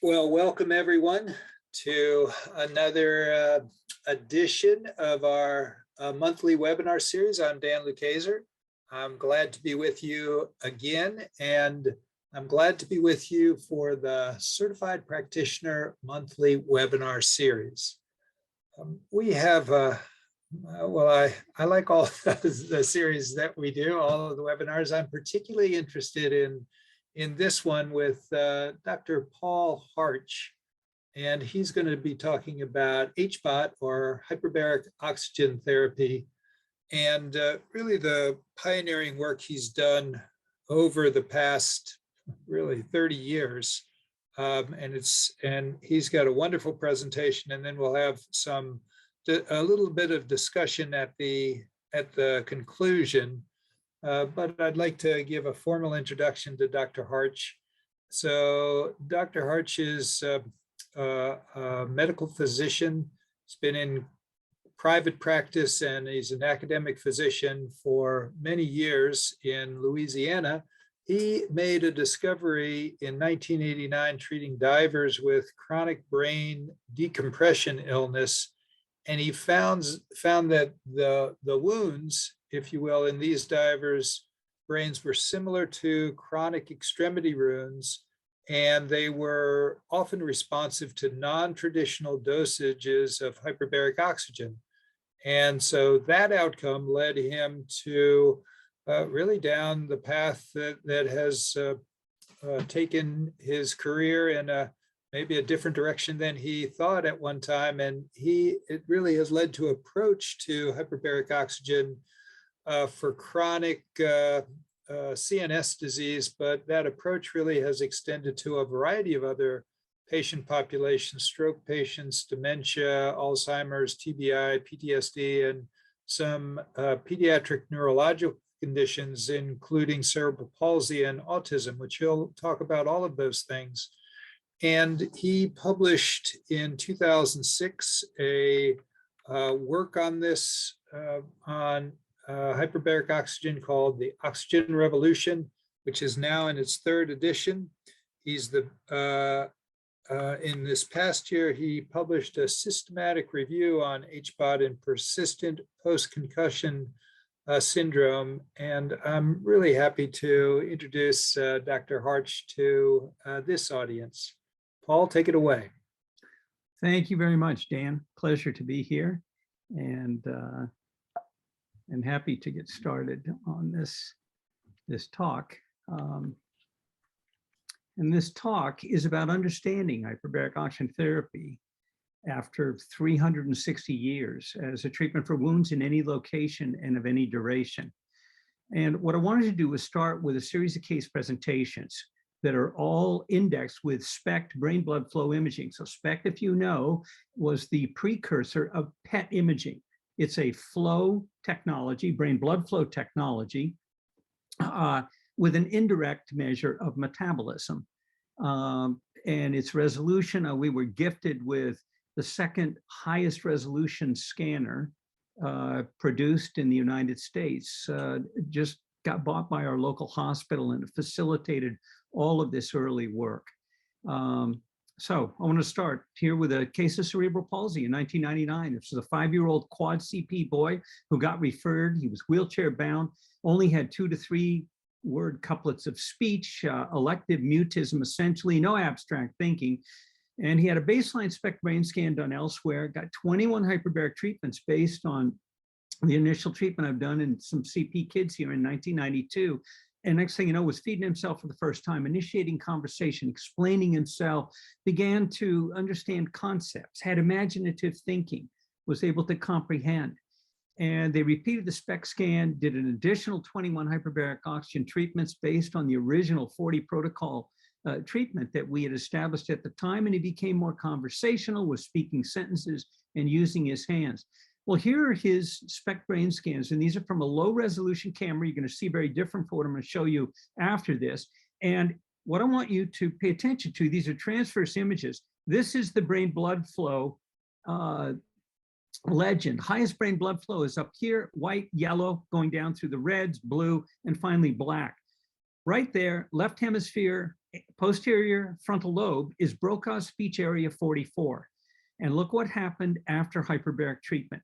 Well, welcome everyone to another edition of our monthly webinar series. I'm Dan Lucasey. I'm glad to be with you again, and I'm glad to be with you for the Certified Practitioner Monthly Webinar Series. We have, I like all the series that we do, all of the webinars. I'm particularly interested in this one with Dr. Paul Harch, and he's going to be talking about HBOT, or hyperbaric oxygen therapy, and really the pioneering work he's done over the past really 30 years. And he's got a wonderful presentation, and then we'll have a little bit of discussion at the conclusion. But I'd like to give a formal introduction to Dr. Harch. So Dr. Harch is a medical physician. He's been in private practice, and he's an academic physician for many years in Louisiana. He made a discovery in 1989 treating divers with chronic brain decompression illness, and he found that the wounds, if you will, in these divers' brains were similar to chronic extremity wounds, and they were often responsive to non-traditional dosages of hyperbaric oxygen. And so that outcome led him to really down the path that has taken his career in maybe a different direction than he thought at one time. And it really has led to approach to hyperbaric oxygen for chronic CNS disease, but that approach really has extended to a variety of other patient populations: stroke patients, dementia, Alzheimer's, TBI, PTSD, and some pediatric neurological conditions, including cerebral palsy and autism, which he'll talk about all of those things. And he published in 2006 a work on this, on hyperbaric oxygen, called The Oxygen Revolution, which is now in its third edition. He's in this past year, he published a systematic review on HBOT and persistent post-concussion syndrome. And I'm really happy to introduce Dr. Harch to this audience. Paul, take it away. Thank you very much, Dan. Pleasure to be here, and happy to get started on this talk. And this talk is about understanding hyperbaric oxygen therapy after 360 years as a treatment for wounds in any location and of any duration. And what I wanted to do was start with a series of case presentations that are all indexed with SPECT brain blood flow imaging. So SPECT, if you know, was the precursor of PET imaging. It's a flow technology, brain blood flow technology, with an indirect measure of metabolism. And its resolution, we were gifted with the second highest resolution scanner produced in the United States. Just got bought by our local hospital, and it facilitated all of this early work. So I want to start here with a case of cerebral palsy in 1999. This was a 5-year-old quad CP boy who got referred. He was wheelchair bound, only had 2 to 3 word couplets of speech, elective mutism, essentially no abstract thinking. And he had a baseline SPECT brain scan done elsewhere, got 21 hyperbaric treatments based on the initial treatment I've done in some CP kids here in 1992. And next thing you know, was feeding himself for the first time, initiating conversation, explaining himself, began to understand concepts, had imaginative thinking, was able to comprehend. And they repeated the SPEC scan, did an additional 21 hyperbaric oxygen treatments based on the original 40 protocol treatment that we had established at the time. And he became more conversational, was speaking sentences and using his hands. Well, here are his SPECT brain scans, and these are from a low resolution camera. You're going to see very different from what I'm going to show you after this. And what I want you to pay attention to, these are transverse images. This is the brain blood flow legend. Highest brain blood flow is up here, white, yellow, going down through the reds, blue, and finally black. Right there, left hemisphere, posterior frontal lobe is Brokaw's speech area 44. And look what happened after hyperbaric treatment.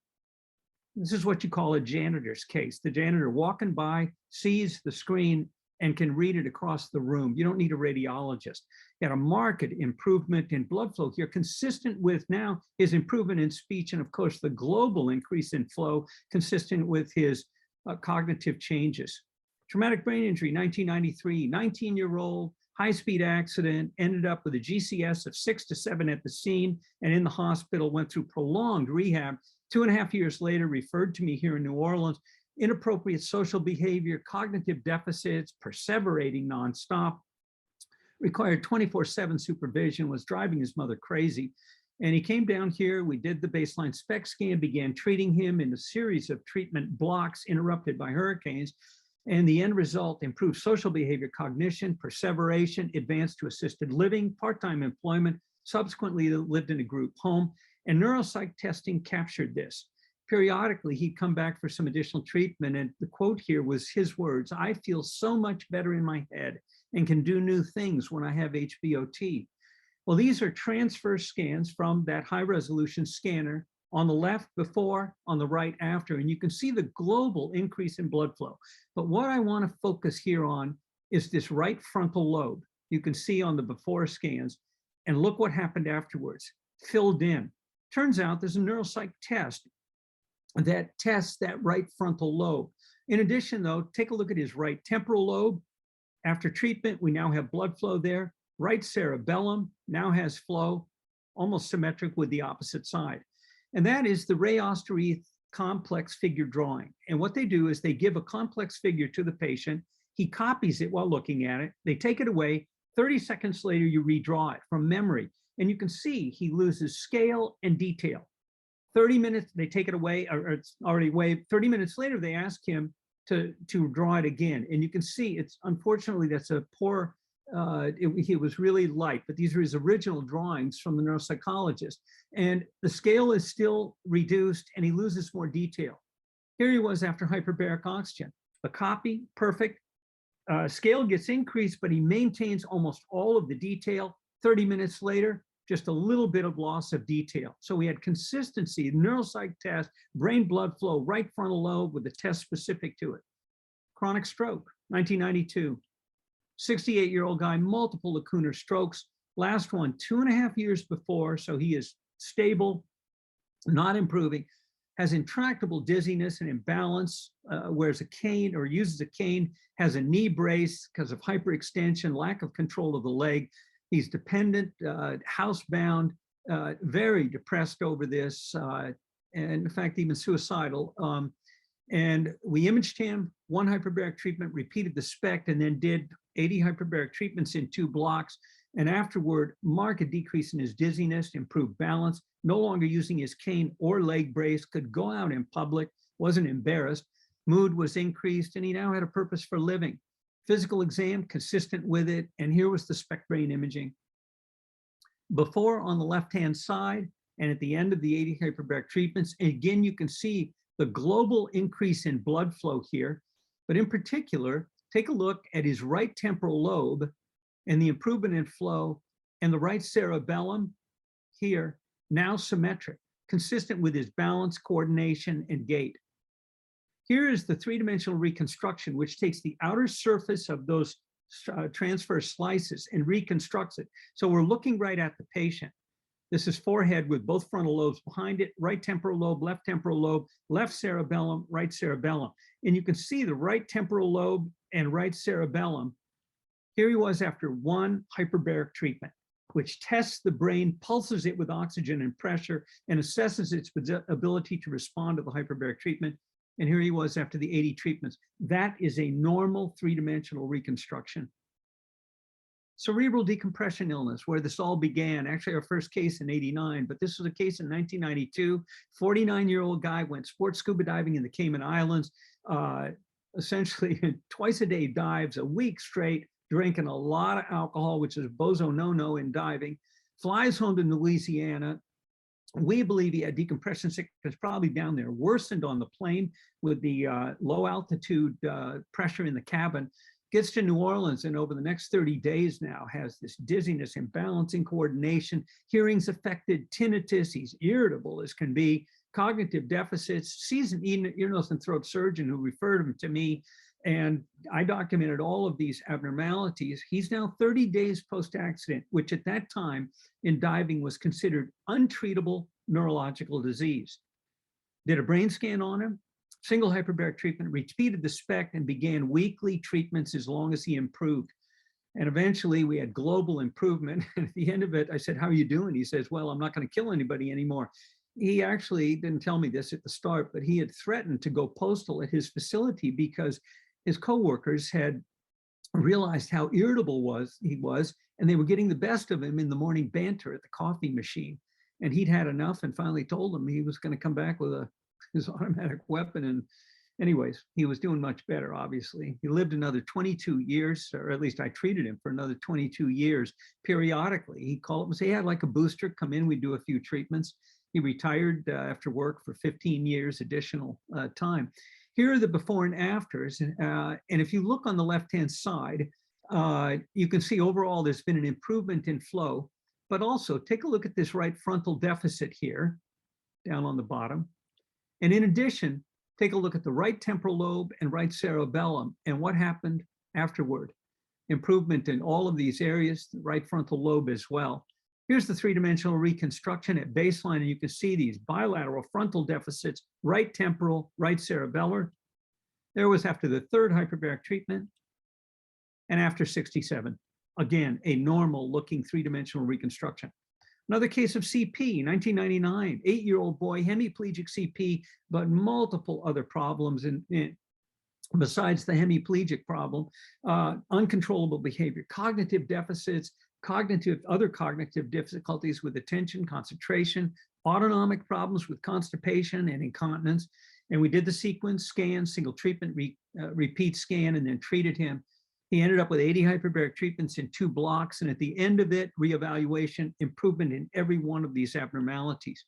This is what you call a janitor's case. The janitor walking by sees the screen and can read it across the room. You don't need a radiologist. He had a marked improvement in blood flow here, consistent with now his improvement in speech, and of course the global increase in flow, consistent with his cognitive changes. Traumatic brain injury, 1993, 19-year-old, high-speed accident, ended up with a GCS of 6 to 7 at the scene and in the hospital, went through prolonged rehab. 2.5 years later, referred to me here in New Orleans, inappropriate social behavior, cognitive deficits, perseverating nonstop, required 24/7 supervision, was driving his mother crazy. And he came down here, we did the baseline SPEC scan, began treating him in a series of treatment blocks interrupted by hurricanes. And the end result, improved social behavior, cognition, perseveration, advanced to assisted living, part-time employment, subsequently lived in a group home, and neuropsych testing captured this. Periodically, he'd come back for some additional treatment, and the quote here was his words: "I feel so much better in my head and can do new things when I have HBOT." Well, these are transfer scans from that high-resolution scanner, on the left before, on the right after, and you can see the global increase in blood flow. But what I want to focus here on is this right frontal lobe. You can see on the before scans, and look what happened afterwards, filled in. Turns out there's a neuropsych test that tests that right frontal lobe. In addition, though, take a look at his right temporal lobe. After treatment, we now have blood flow there. Right cerebellum now has flow, almost symmetric with the opposite side. And that is the Ray Osterrieth complex figure drawing. And what they do is they give a complex figure to the patient. He copies it while looking at it. They take it away. 30 seconds later, you redraw it from memory. And you can see he loses scale and detail. 30 minutes, they take it away, or it's already away. 30 minutes later, they ask him to draw it again. And you can see it's, unfortunately, that's a poor, it was really light, but these are his original drawings from the neuropsychologist. And the scale is still reduced and he loses more detail. Here he was after hyperbaric oxygen. The copy, perfect. Scale gets increased, but he maintains almost all of the detail. 30 minutes later, just a little bit of loss of detail. So we had consistency, neuropsych test, brain blood flow, right frontal lobe with a test specific to it. Chronic stroke, 1992. 68-year-old guy, multiple lacunar strokes. Last one, 2.5 years before, so he is stable, not improving, has intractable dizziness and imbalance, wears a cane or uses a cane, has a knee brace because of hyperextension, lack of control of the leg. He's dependent, housebound, very depressed over this, and in fact, even suicidal. And we imaged him, 1 hyperbaric treatment, repeated the SPECT, and then did 80 hyperbaric treatments in 2 blocks. And afterward, marked decrease in his dizziness, improved balance, no longer using his cane or leg brace, could go out in public, wasn't embarrassed. Mood was increased, and he now had a purpose for living. Physical exam, consistent with it. And here was the SPECT brain imaging. Before on the left-hand side, and at the end of the 80 hyperbaric treatments, again, you can see the global increase in blood flow here. But in particular, take a look at his right temporal lobe and the improvement in flow, and the right cerebellum here, now symmetric, consistent with his balance, coordination, and gait. Here is the 3-dimensional reconstruction, which takes the outer surface of those transverse slices and reconstructs it. So we're looking right at the patient. This is forehead with both frontal lobes behind it, right temporal lobe, left cerebellum, right cerebellum. And you can see the right temporal lobe and right cerebellum. Here he was after 1 hyperbaric treatment, which tests the brain, pulses it with oxygen and pressure, and assesses its ability to respond to the hyperbaric treatment. And here he was after the 80 treatments. That is a normal 3-dimensional reconstruction. Cerebral decompression illness, where this all began, actually our first case in '89, but this was a case in 1992. 49-year-old guy went sports scuba diving in the Cayman Islands, essentially twice a day dives, a week straight, drinking a lot of alcohol, which is a bozo no-no in diving, flies home to Louisiana. We believe he had decompression sickness probably down there, worsened on the plane with the low altitude pressure in the cabin. Gets to New Orleans, and over the next 30 days now has this dizziness, imbalance in coordination, hearing's affected, tinnitus, he's irritable as can be, cognitive deficits, sees an ear, nose, and throat surgeon who referred him to me, and I documented all of these abnormalities. He's now 30 days post-accident, which at that time in diving was considered untreatable neurological disease. Did a brain scan on him, single hyperbaric treatment, repeated the SPEC, and began weekly treatments as long as he improved. And eventually we had global improvement. And at the end of it, I said, "How are you doing?" He says, "Well, I'm not going to kill anybody anymore." He actually didn't tell me this at the start, but he had threatened to go postal at his facility because his coworkers had realized how irritable he was, and they were getting the best of him in the morning banter at the coffee machine. And he'd had enough and finally told them he was going to come back with his automatic weapon. And anyways, he was doing much better, obviously. He lived another 22 years, or at least I treated him for another 22 years periodically. He'd call up and say, "Hey, I'd like a booster, come in, we'd do a few treatments." He retired after work for 15 years additional time. Here are the before and afters. And if you look on the left-hand side, you can see overall there's been an improvement in flow, but also take a look at this right frontal deficit here, down on the bottom. And in addition, take a look at the right temporal lobe and right cerebellum and what happened afterward. Improvement in all of these areas, the right frontal lobe as well. Here's the three-dimensional reconstruction at baseline, and you can see these bilateral frontal deficits, right temporal, right cerebellar. There was after the third hyperbaric treatment and after 67. Again, a normal looking three-dimensional reconstruction. Another case of CP, 1999, 8-year-old boy, hemiplegic CP, but multiple other problems besides the hemiplegic problem, uncontrollable behavior, cognitive deficits, other cognitive difficulties with attention, concentration, autonomic problems with constipation and incontinence. And we did the sequence scan, single treatment, repeat scan, and then treated him. He ended up with 80 hyperbaric treatments in 2 blocks. And at the end of it, reevaluation, improvement in every one of these abnormalities.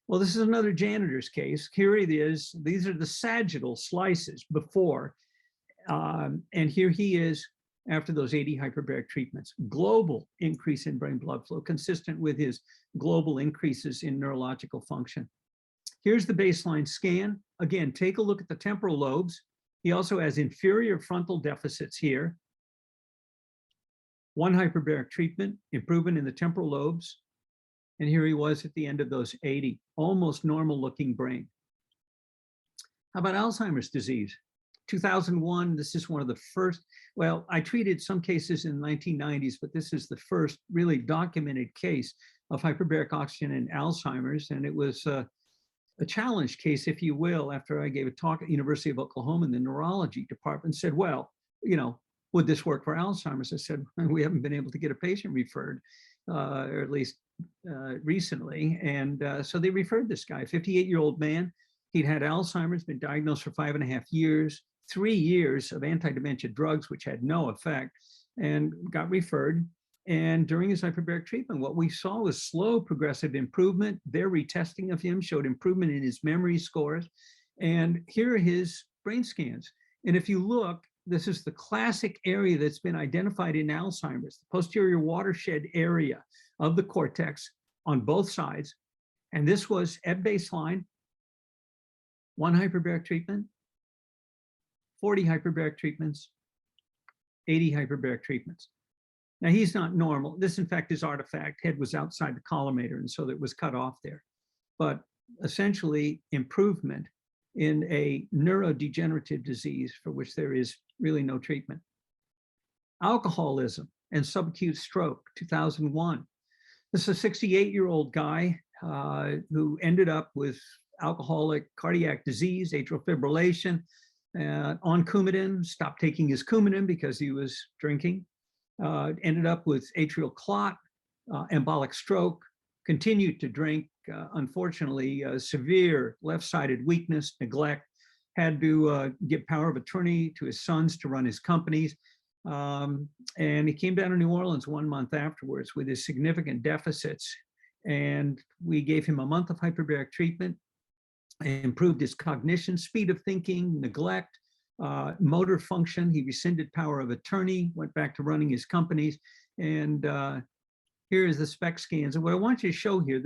Well, this is another janitor's case. Here it is. These are the sagittal slices before. And here he is after those 80 hyperbaric treatments. Global increase in brain blood flow, consistent with his global increases in neurological function. Here's the baseline scan. Again, take a look at the temporal lobes. He also has inferior frontal deficits here. 1 hyperbaric treatment, improvement in the temporal lobes. And here he was at the end of those 80, almost normal looking brain. How about Alzheimer's disease? 2001, this is one of the first, well, I treated some cases in the 1990s, but this is the first really documented case of hyperbaric oxygen in Alzheimer's. And it was a challenge case, if you will, after I gave a talk at University of Oklahoma in the neurology department, said, well, you know, would this work for Alzheimer's? I said, we haven't been able to get a patient referred, or at least recently. And so they referred this guy, 58-year-old man. He'd had Alzheimer's, been diagnosed for 5.5 years, 3 years of anti-dementia drugs, which had no effect, and got referred. And during his hyperbaric treatment, what we saw was slow progressive improvement. Their retesting of him showed improvement in his memory scores. And here are his brain scans. And if you look, this is the classic area that's been identified in Alzheimer's, the posterior watershed area of the cortex on both sides. And this was at baseline, 1 hyperbaric treatment, 40 hyperbaric treatments, 80 hyperbaric treatments. Now he's not normal. This, in fact, is artifact. Head was outside the collimator, and so it was cut off there. But essentially, improvement in a neurodegenerative disease for which there is really no treatment. Alcoholism and subacute stroke, 2001. This is a 68-year-old guy who ended up with alcoholic cardiac disease, atrial fibrillation, on Coumadin, stopped taking his Coumadin because he was drinking. Ended up with atrial clot, embolic stroke, continued to drink, unfortunately, severe left-sided weakness, neglect, had to give power of attorney to his sons to run his companies. And he came down to New Orleans 1 month afterwards with his significant deficits. And we gave him a month of hyperbaric treatment, improved his cognition, speed of thinking, neglect, Motor function, he rescinded power of attorney, went back to running his companies. And here is the Spec Scans. And what I want you to show here,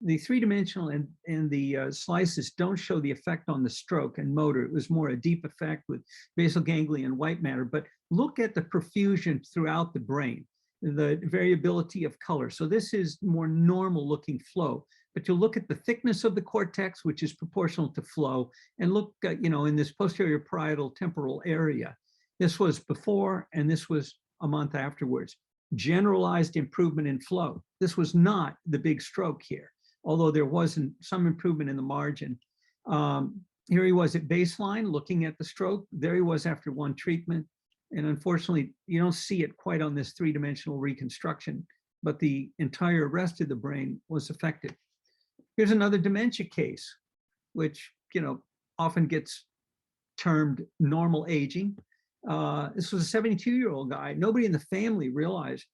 the three-dimensional and the slices don't show the effect on the stroke and motor. It was more a deep effect with basal ganglia and white matter. But look at the perfusion throughout the brain, the variability of color. So this is more normal looking flow. But you look at the thickness of the cortex, which is proportional to flow, and look, in this posterior parietal temporal area. This was before, and this was a month afterwards. Generalized improvement in flow. This was not the big stroke here, although there wasn't some improvement in the margin. Here he was at baseline looking at the stroke. There he was after one treatment. And unfortunately, you don't see it quite on this three-dimensional reconstruction, but the entire rest of the brain was affected. Here's another dementia case, which often gets termed normal aging. This was a 72-year-old guy. Nobody in the family realized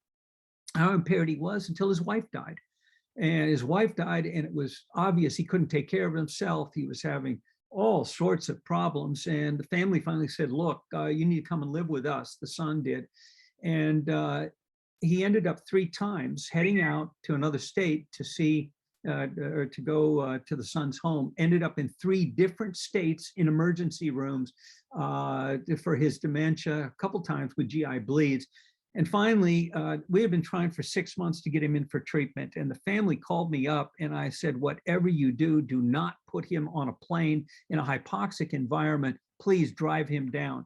how impaired he was until his wife died. And his wife died, and it was obvious he couldn't take care of himself. He was having all sorts of problems. And the family finally said, look, you need to come and live with us. The son did. And he ended up 3 times heading out to another state to see or to go to the son's home, ended up in 3 different states in emergency rooms for his dementia, a couple times with GI bleeds. And finally, we had been trying for 6 months to get him in for treatment. And the family called me up and I said, whatever you do, do not put him on a plane in a hypoxic environment. Please drive him down.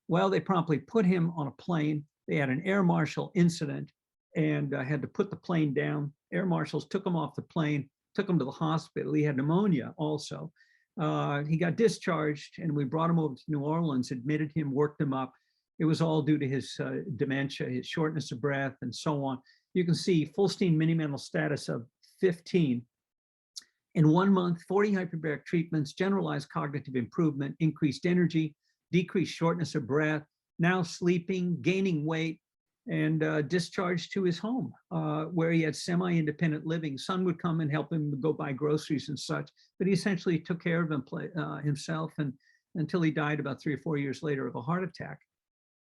Well, they promptly put him on a plane. They had an air marshal incident and had to put the plane down. Air marshals took him off the plane, took him to the hospital. He had pneumonia also. He got discharged and we brought him over to New Orleans, admitted him, worked him up. It was all due to his dementia, his shortness of breath, and so on. You can see Fulstein mini-mental status of 15. In 1 month, 40 hyperbaric treatments, generalized cognitive improvement, increased energy, decreased shortness of breath, now sleeping, gaining weight, and discharged to his home, where he had semi-independent living. Son would come and help him go buy groceries and such, but he essentially took care of himself and until he died about 3 or 4 years later of a heart attack.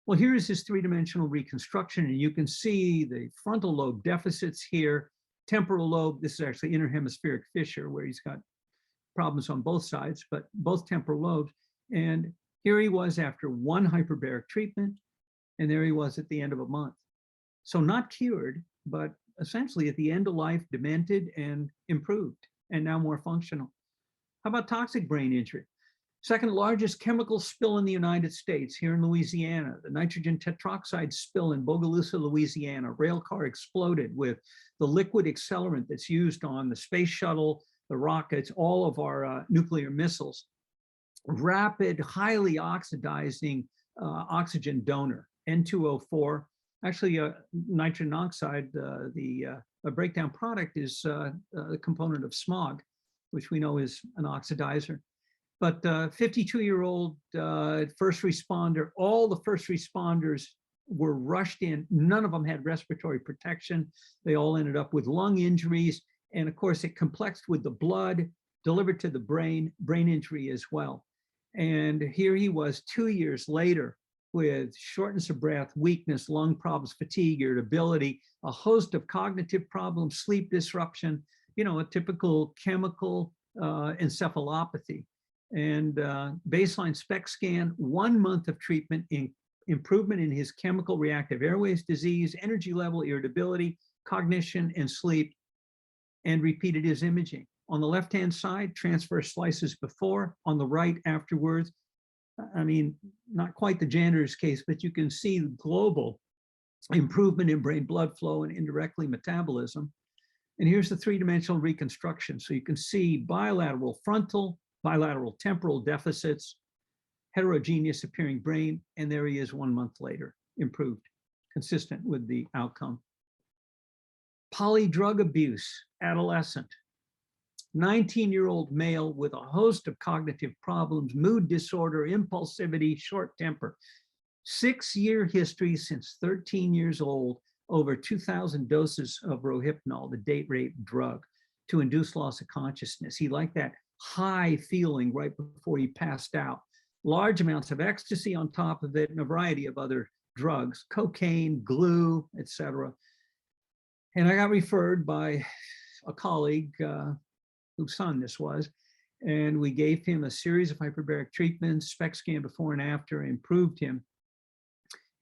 Well, here is his three-dimensional reconstruction, and you can see the frontal lobe deficits here, temporal lobe. This is actually interhemispheric fissure where he's got problems on both sides, but both temporal lobes. And here he was after 1 hyperbaric treatment, and there he was at the end of a month. So not cured, but essentially at the end of life, demented and improved, and now more functional. How about toxic brain injury? Second largest chemical spill in the United States, here in Louisiana, the nitrogen tetroxide spill in Bogalusa, Louisiana. Rail car exploded with the liquid accelerant that's used on the space shuttle, the rockets, all of our nuclear missiles. Rapid, highly oxidizing oxygen donor, N2O4. Actually, nitrogen oxide, the breakdown product is a component of smog, which we know is an oxidizer. But 52-year-old first responder, all the first responders were rushed in. None of them had respiratory protection. They all ended up with lung injuries. And of course, it complexed with the blood delivered to the brain injury as well. And here he was 2 years later with shortness of breath, weakness, lung problems, fatigue, irritability, a host of cognitive problems, sleep disruption, a typical chemical encephalopathy. And baseline SPEC scan, 1 month of treatment, in improvement in his chemical reactive airways disease, energy level, irritability, cognition, and sleep, and repeated his imaging. On the left-hand side, transverse slices before, on the right afterwards. I mean, not quite the janitor's case, but you can see the global improvement in brain blood flow and indirectly metabolism. And here's the three-dimensional reconstruction. So you can see bilateral frontal, bilateral temporal deficits, heterogeneous appearing brain, and there he is 1 month later, improved, consistent with the outcome. Polydrug abuse, adolescent, 19-year-old male with a host of cognitive problems, mood disorder, impulsivity, short temper. 6-year history since 13 years old, over 2,000 doses of Rohypnol, the date rape drug, to induce loss of consciousness. He liked that high feeling right before he passed out. large amounts of ecstasy on top of it, and a variety of other drugs, cocaine, glue, etc. And I got referred by a colleague whose son this was, and we gave him a series of hyperbaric treatments, Spec Scan before and after, improved him,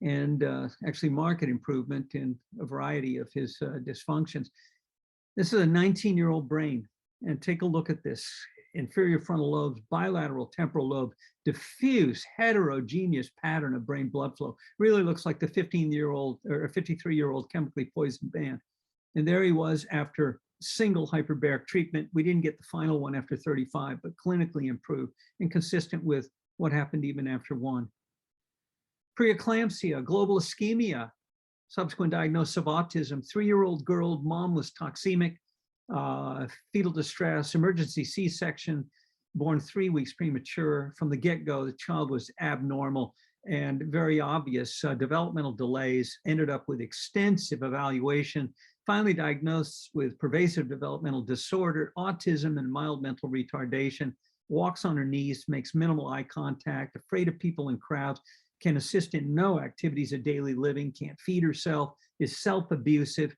and actually marked improvement in a variety of his dysfunctions. This is a 19-year-old brain, and take a look at this. Inferior frontal lobes, bilateral temporal lobe, diffuse heterogeneous pattern of brain blood flow. Really looks like the 15-year-old or 53-year-old chemically poisoned man. And there he was after single hyperbaric treatment. We didn't get the final one after 35, but clinically improved and consistent with what happened even after one. Preeclampsia, global ischemia, subsequent diagnosis of autism, 3-year-old girl, mom was toxemic, fetal distress, emergency C-section, born 3 weeks premature. From the get-go, the child was abnormal and very obvious developmental delays, ended up with extensive evaluation, finally diagnosed with pervasive developmental disorder, autism, and mild mental retardation, walks on her knees, makes minimal eye contact, afraid of people in crowds, can assist in no activities of daily living, can't feed herself, is self-abusive.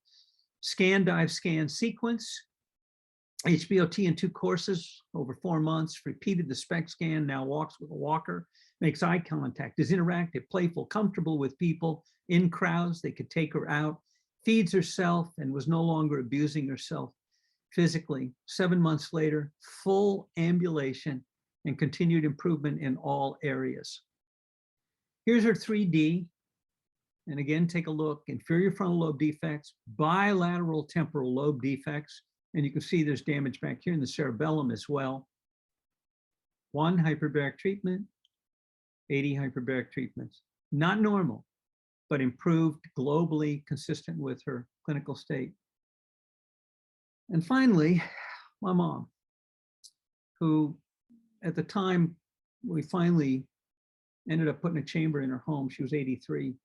Scan, dive, scan, sequence, HBOT in 2 courses over 4 months, repeated the Spec Scan, now walks with a walker, makes eye contact, is interactive, playful, comfortable with people in crowds. They could take her out, feeds herself, and was no longer abusing herself physically. 7 months later, full ambulation and continued improvement in all areas. Here's her 3D. And again, take a look, inferior frontal lobe defects, bilateral temporal lobe defects, and you can see there's damage back here in the cerebellum as well. 1 hyperbaric treatment, 80 hyperbaric treatments. Not normal, but improved globally, consistent with her clinical state. And finally, my mom, who at the time we finally ended up putting a chamber in her home, she was 83.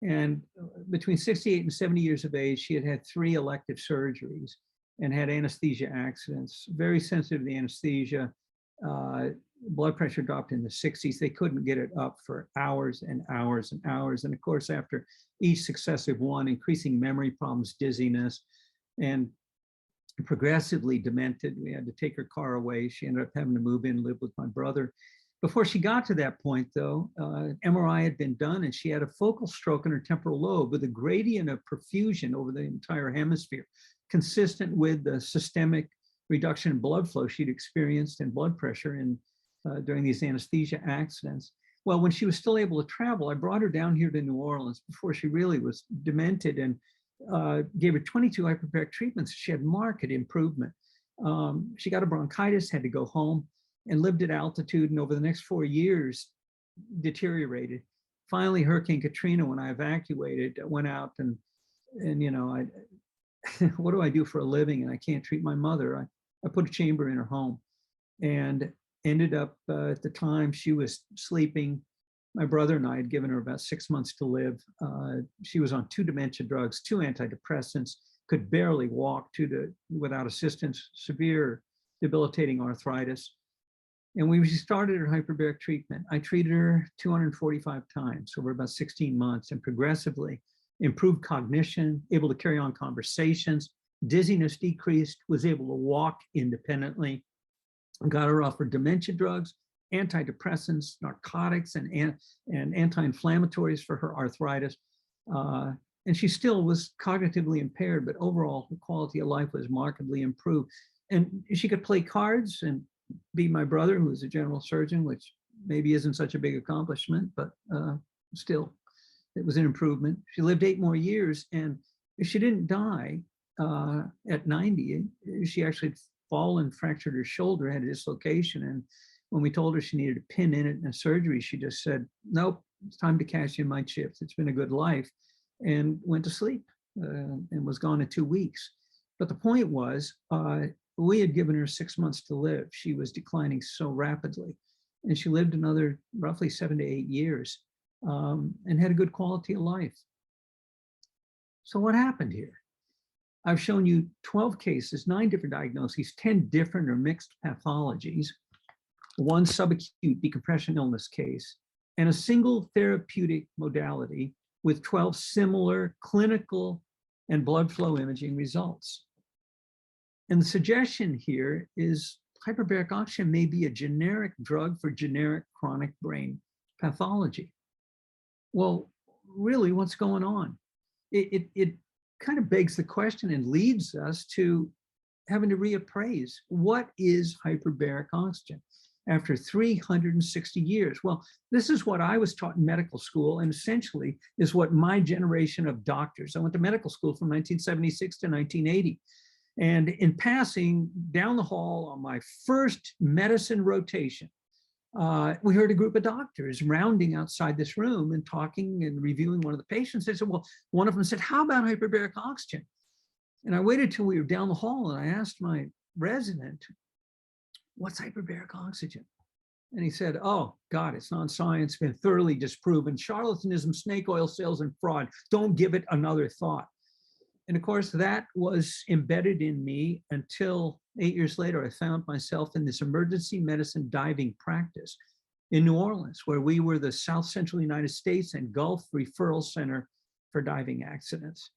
And between 68 and 70 years of age, she had had 3 elective surgeries and had anesthesia accidents, very sensitive to the anesthesia. Blood pressure dropped in the 60s. They couldn't get it up for hours and hours and hours. And of course, after each successive one, increasing memory problems, dizziness, and progressively demented. We had to take her car away. She ended up having to move in and live with my brother. Before she got to that point, though, MRI had been done, and she had a focal stroke in her temporal lobe with a gradient of perfusion over the entire hemisphere, consistent with the systemic reduction in blood flow she'd experienced and blood pressure during these anesthesia accidents. Well, when she was still able to travel, I brought her down here to New Orleans before she really was demented, and gave her 22 hyperbaric treatments. She had marked improvement. She got a bronchitis, had to go home, and lived at altitude, and over the next 4 years deteriorated. Finally, Hurricane Katrina, when I evacuated, went out and you know, what do I do for a living? And I can't treat my mother. I put a chamber in her home, and ended up at the time she was sleeping. My brother and I had given her about 6 months to live. She was on 2 dementia drugs, 2 antidepressants, could barely walk without assistance, severe debilitating arthritis. And we started her hyperbaric treatment. I treated her 245 times over about 16 months, and progressively improved cognition, able to carry on conversations, dizziness decreased, was able to walk independently, got her off her dementia drugs, antidepressants, narcotics, and anti-inflammatories for her arthritis. And she still was cognitively impaired, but overall her quality of life was markedly improved. And she could play cards and be my brother, who was a general surgeon, which maybe isn't such a big accomplishment, but still, it was an improvement. She lived 8 more years, and she didn't die at 90. She actually had fallen, fractured her shoulder, had a dislocation, and when we told her she needed a pin in it and a surgery, she just said, nope, it's time to cash in my chips. It's been a good life, and went to sleep and was gone in 2 weeks. But the point was, we had given her 6 months to live. She was declining so rapidly, and she lived another roughly 7 to 8 years and had a good quality of life. So what happened here? I've shown you 12 cases, 9 different diagnoses, 10 different or mixed pathologies. one subacute decompression illness case, and a single therapeutic modality with 12 similar clinical and blood flow imaging results. And the suggestion here is hyperbaric oxygen may be a generic drug for generic chronic brain pathology. Well, really, what's going on? It kind of begs the question and leads us to having to reappraise what is hyperbaric oxygen after 360 years. Well, this is what I was taught in medical school, and essentially is what my generation of doctors, I went to medical school from 1976 to 1980. And in passing down the hall on my first medicine rotation, we heard a group of doctors rounding outside this room and talking and reviewing one of the patients. They said, well, one of them said, how about hyperbaric oxygen? And I waited till we were down the hall and I asked my resident, what's hyperbaric oxygen? And he said, oh, God, it's non-science, been thoroughly disproven. Charlatanism, snake oil sales, and fraud. Don't give it another thought. And of course, that was embedded in me until 8 years later, I found myself in this emergency medicine diving practice in New Orleans, where we were the South Central United States and Gulf Referral Center for diving accidents.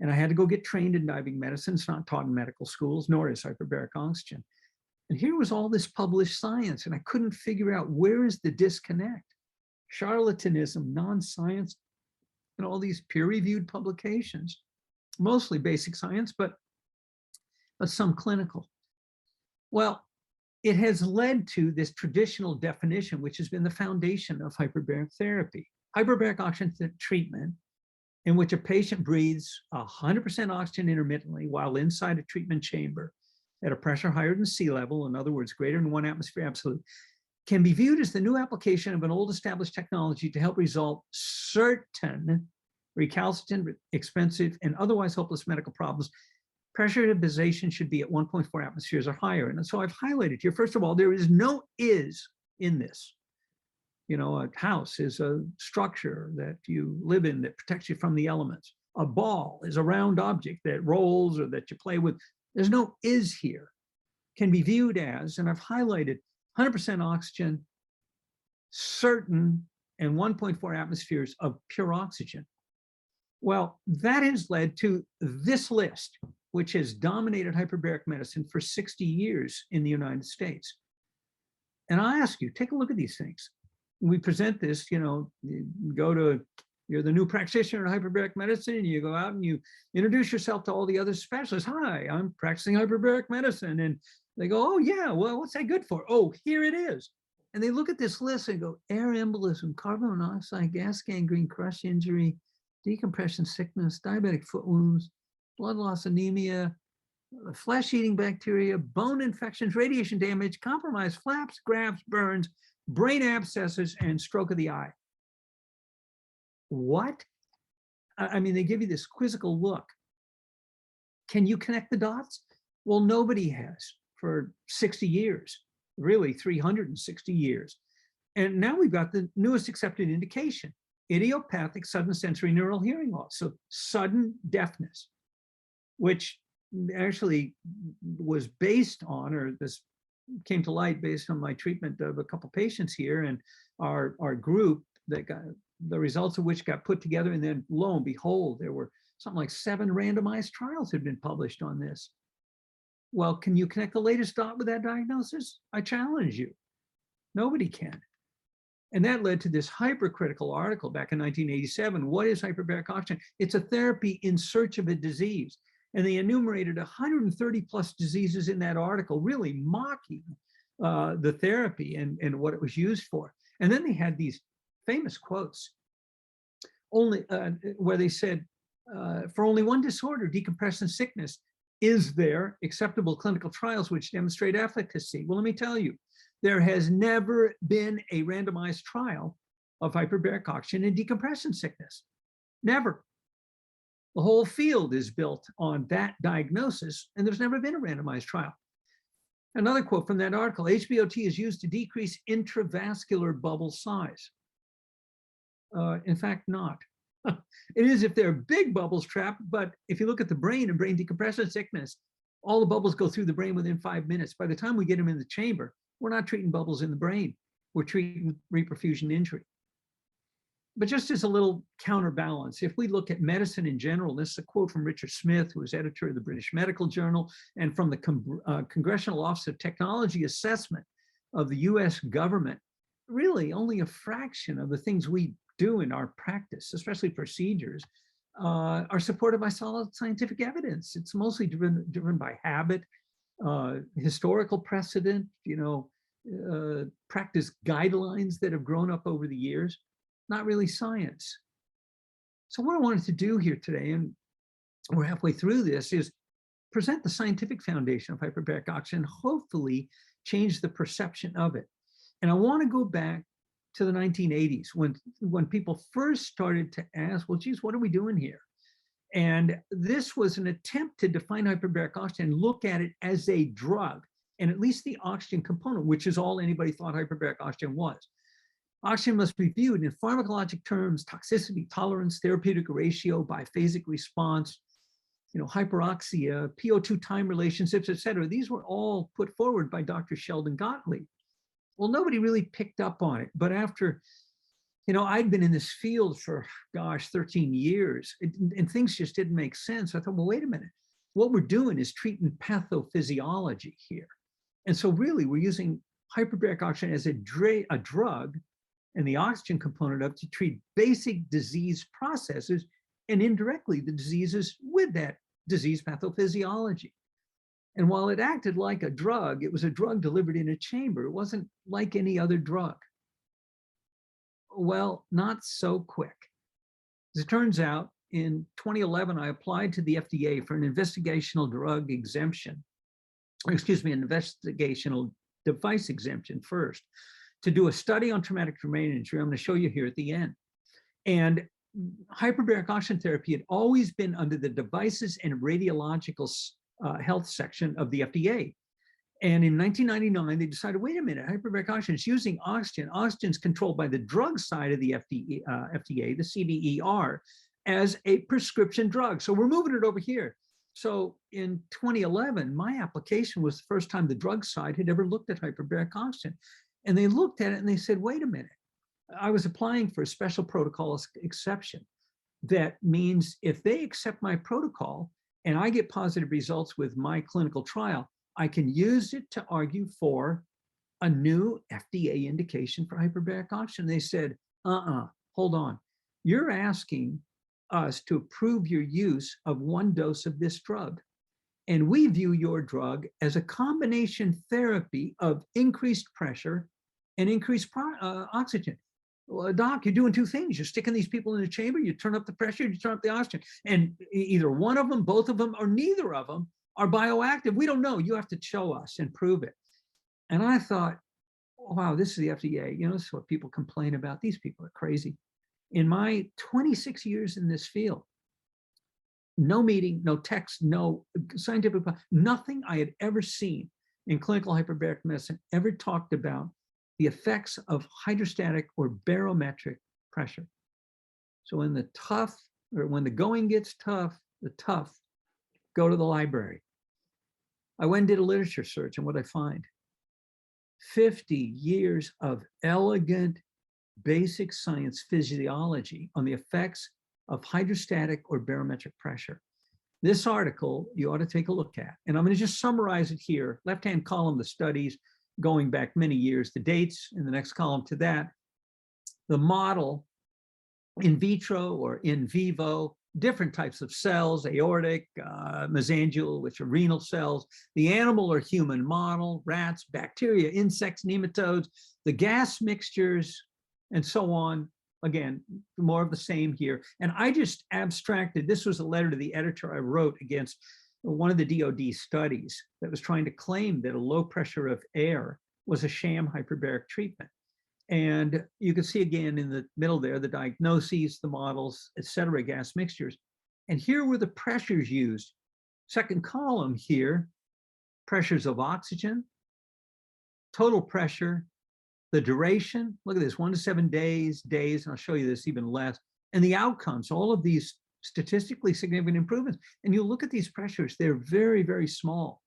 And I had to go get trained in diving medicine. It's not taught in medical schools, nor is hyperbaric oxygen. And here was all this published science, and I couldn't figure out where is the disconnect. Charlatanism, non-science, and all these peer-reviewed publications, mostly basic science, but some clinical. Well, it has led to this traditional definition, which has been the foundation of hyperbaric therapy. Hyperbaric oxygen treatment, in which a patient breathes 100% oxygen intermittently while inside a treatment chamber at a pressure higher than sea level, in other words, greater than 1 atmosphere absolute, can be viewed as the new application of an old established technology to help resolve certain recalcitrant, expensive, and otherwise hopeless medical problems. Pressurization should be at 1.4 atmospheres or higher. And so I've highlighted here, first of all, there is no is in this. You know, a house is a structure that you live in that protects you from the elements. A ball is a round object that rolls or that you play with. There's no is here. Can be viewed as, and I've highlighted 100% oxygen, certain, and 1.4 atmospheres of pure oxygen. Well, that has led to this list, which has dominated hyperbaric medicine for 60 years in the United States. And I ask you, take a look at these things. We present this, you know, you go to, you're the new practitioner in hyperbaric medicine, and you go out and you introduce yourself to all the other specialists. Hi, I'm practicing hyperbaric medicine. And they go, oh yeah, well, what's that good for? Oh, here it is. And they look at this list and go, air embolism, carbon monoxide, gas gangrene, crush injury, decompression sickness, diabetic foot wounds, blood loss, anemia, flesh-eating bacteria, bone infections, radiation damage, compromised flaps, grafts, burns, brain abscesses, and stroke of the eye. What? I mean, they give you this quizzical look. Can you connect the dots? Well, nobody has for 60 years, really 360 years. And now we've got the newest accepted indication, idiopathic sudden sensory neural hearing loss, so sudden deafness, which actually was based on, or this came to light based on my treatment of a couple patients here, and our group that got the results of which got put together, and then lo and behold, there were something like 7 randomized trials had been published on this. Well, can you connect the latest dot with that diagnosis? I challenge you. Nobody can. And that led to this hypercritical article back in 1987. What is hyperbaric oxygen? It's a therapy in search of a disease. And they enumerated 130 plus diseases in that article, really mocking the therapy and what it was used for. And then they had these famous quotes, where they said, for only one disorder, decompression sickness, is there acceptable clinical trials which demonstrate efficacy? Well, let me tell you, there has never been a randomized trial of hyperbaric oxygen in decompression sickness. Never. The whole field is built on that diagnosis, and there's never been a randomized trial. Another quote from that article, HBOT is used to decrease intravascular bubble size. In fact, not. It is if there are big bubbles trapped, but if you look at the brain and brain decompression sickness, all the bubbles go through the brain within 5 minutes. By the time we get them in the chamber, We're not treating bubbles in the brain. We're treating reperfusion injury. But just as a little counterbalance, if we look at medicine in general, this is a quote from Richard Smith, who was editor of the British Medical Journal, and from the Congressional Office of Technology Assessment of the US government, really only a fraction of the things we do in our practice, especially procedures, are supported by solid scientific evidence. It's mostly driven by habit, historical precedent, practice guidelines that have grown up over the years, not really science. So what I wanted to do here today, and we're halfway through this, is present the scientific foundation of hyperbaric oxygen, hopefully change the perception of it. And I want to go back to the 1980s when people first started to ask, well, geez, what are we doing here? And this was an attempt to define hyperbaric oxygen, look at it as a drug, and at least the oxygen component, which is all anybody thought hyperbaric oxygen was. Oxygen must be viewed in pharmacologic terms: toxicity, tolerance, therapeutic ratio, biphasic response, hyperoxia, PO2 time relationships, et cetera. These were all put forward by Dr. Sheldon Gottlieb. Well, nobody really picked up on it. But after, I'd been in this field for, 13 years, and things just didn't make sense. I thought, well, wait a minute. What we're doing is treating pathophysiology here. And so really, we're using hyperbaric oxygen as a drug, and the oxygen component of to treat basic disease processes, and indirectly the diseases with that disease pathophysiology. And while it acted like a drug, it was a drug delivered in a chamber. It wasn't like any other drug. Well, not so quick. As it turns out, in 2011, I applied to the FDA for an investigational drug exemption, an investigational device exemption first, to do a study on traumatic brain injury. I'm going to show you here at the end. And hyperbaric oxygen therapy had always been under the devices and radiological health section of the FDA. And in 1999, they decided, wait a minute, hyperbaric oxygen is using oxygen. Oxygen is controlled by the drug side of the FDA, the CDER, as a prescription drug. So we're moving it over here. So in 2011, my application was the first time the drug side had ever looked at hyperbaric oxygen. And they looked at it and they said, wait a minute, I was applying for a special protocol exception. That means if they accept my protocol and I get positive results with my clinical trial, I can use it to argue for a new FDA indication for hyperbaric oxygen. They said, hold on. You're asking us to approve your use of one dose of this drug. And we view your drug as a combination therapy of increased pressure and increased oxygen. Well, doc, you're doing two things. You're sticking these people in a chamber, you turn up the pressure, you turn up the oxygen. And either one of them, both of them, or neither of them are bioactive. We don't know. You have to show us and prove it. And I thought, wow, this is the FDA. This is what people complain about. These people are crazy. In my 26 years in this field, no meeting, no text, no scientific, nothing I had ever seen in clinical hyperbaric medicine ever talked about the effects of hydrostatic or barometric pressure. So when the going gets tough, the tough go to the library. I went and did a literature search, and what I find, 50 years of elegant basic science physiology on the effects of hydrostatic or barometric pressure. This article you ought to take a look at. And I'm going to just summarize it here. Left-hand column, the studies going back many years, the dates in the next column to that, the model in vitro or in vivo, different types of cells, aortic, mesangial, which are renal cells, the animal or human model, rats, bacteria, insects, nematodes, the gas mixtures, and so on. Again, more of the same here. And I just abstracted, this was a letter to the editor I wrote against one of the DoD studies that was trying to claim that a low pressure of air was a sham hyperbaric treatment. And you can see again in the middle there, the diagnoses, the models, et cetera, gas mixtures. And here were the pressures used. Second column here, pressures of oxygen, total pressure, the duration, look at this, 1 to 7 days, and I'll show you this even less, and the outcomes, all of these statistically significant improvements. And you look at these pressures, they're very, very small.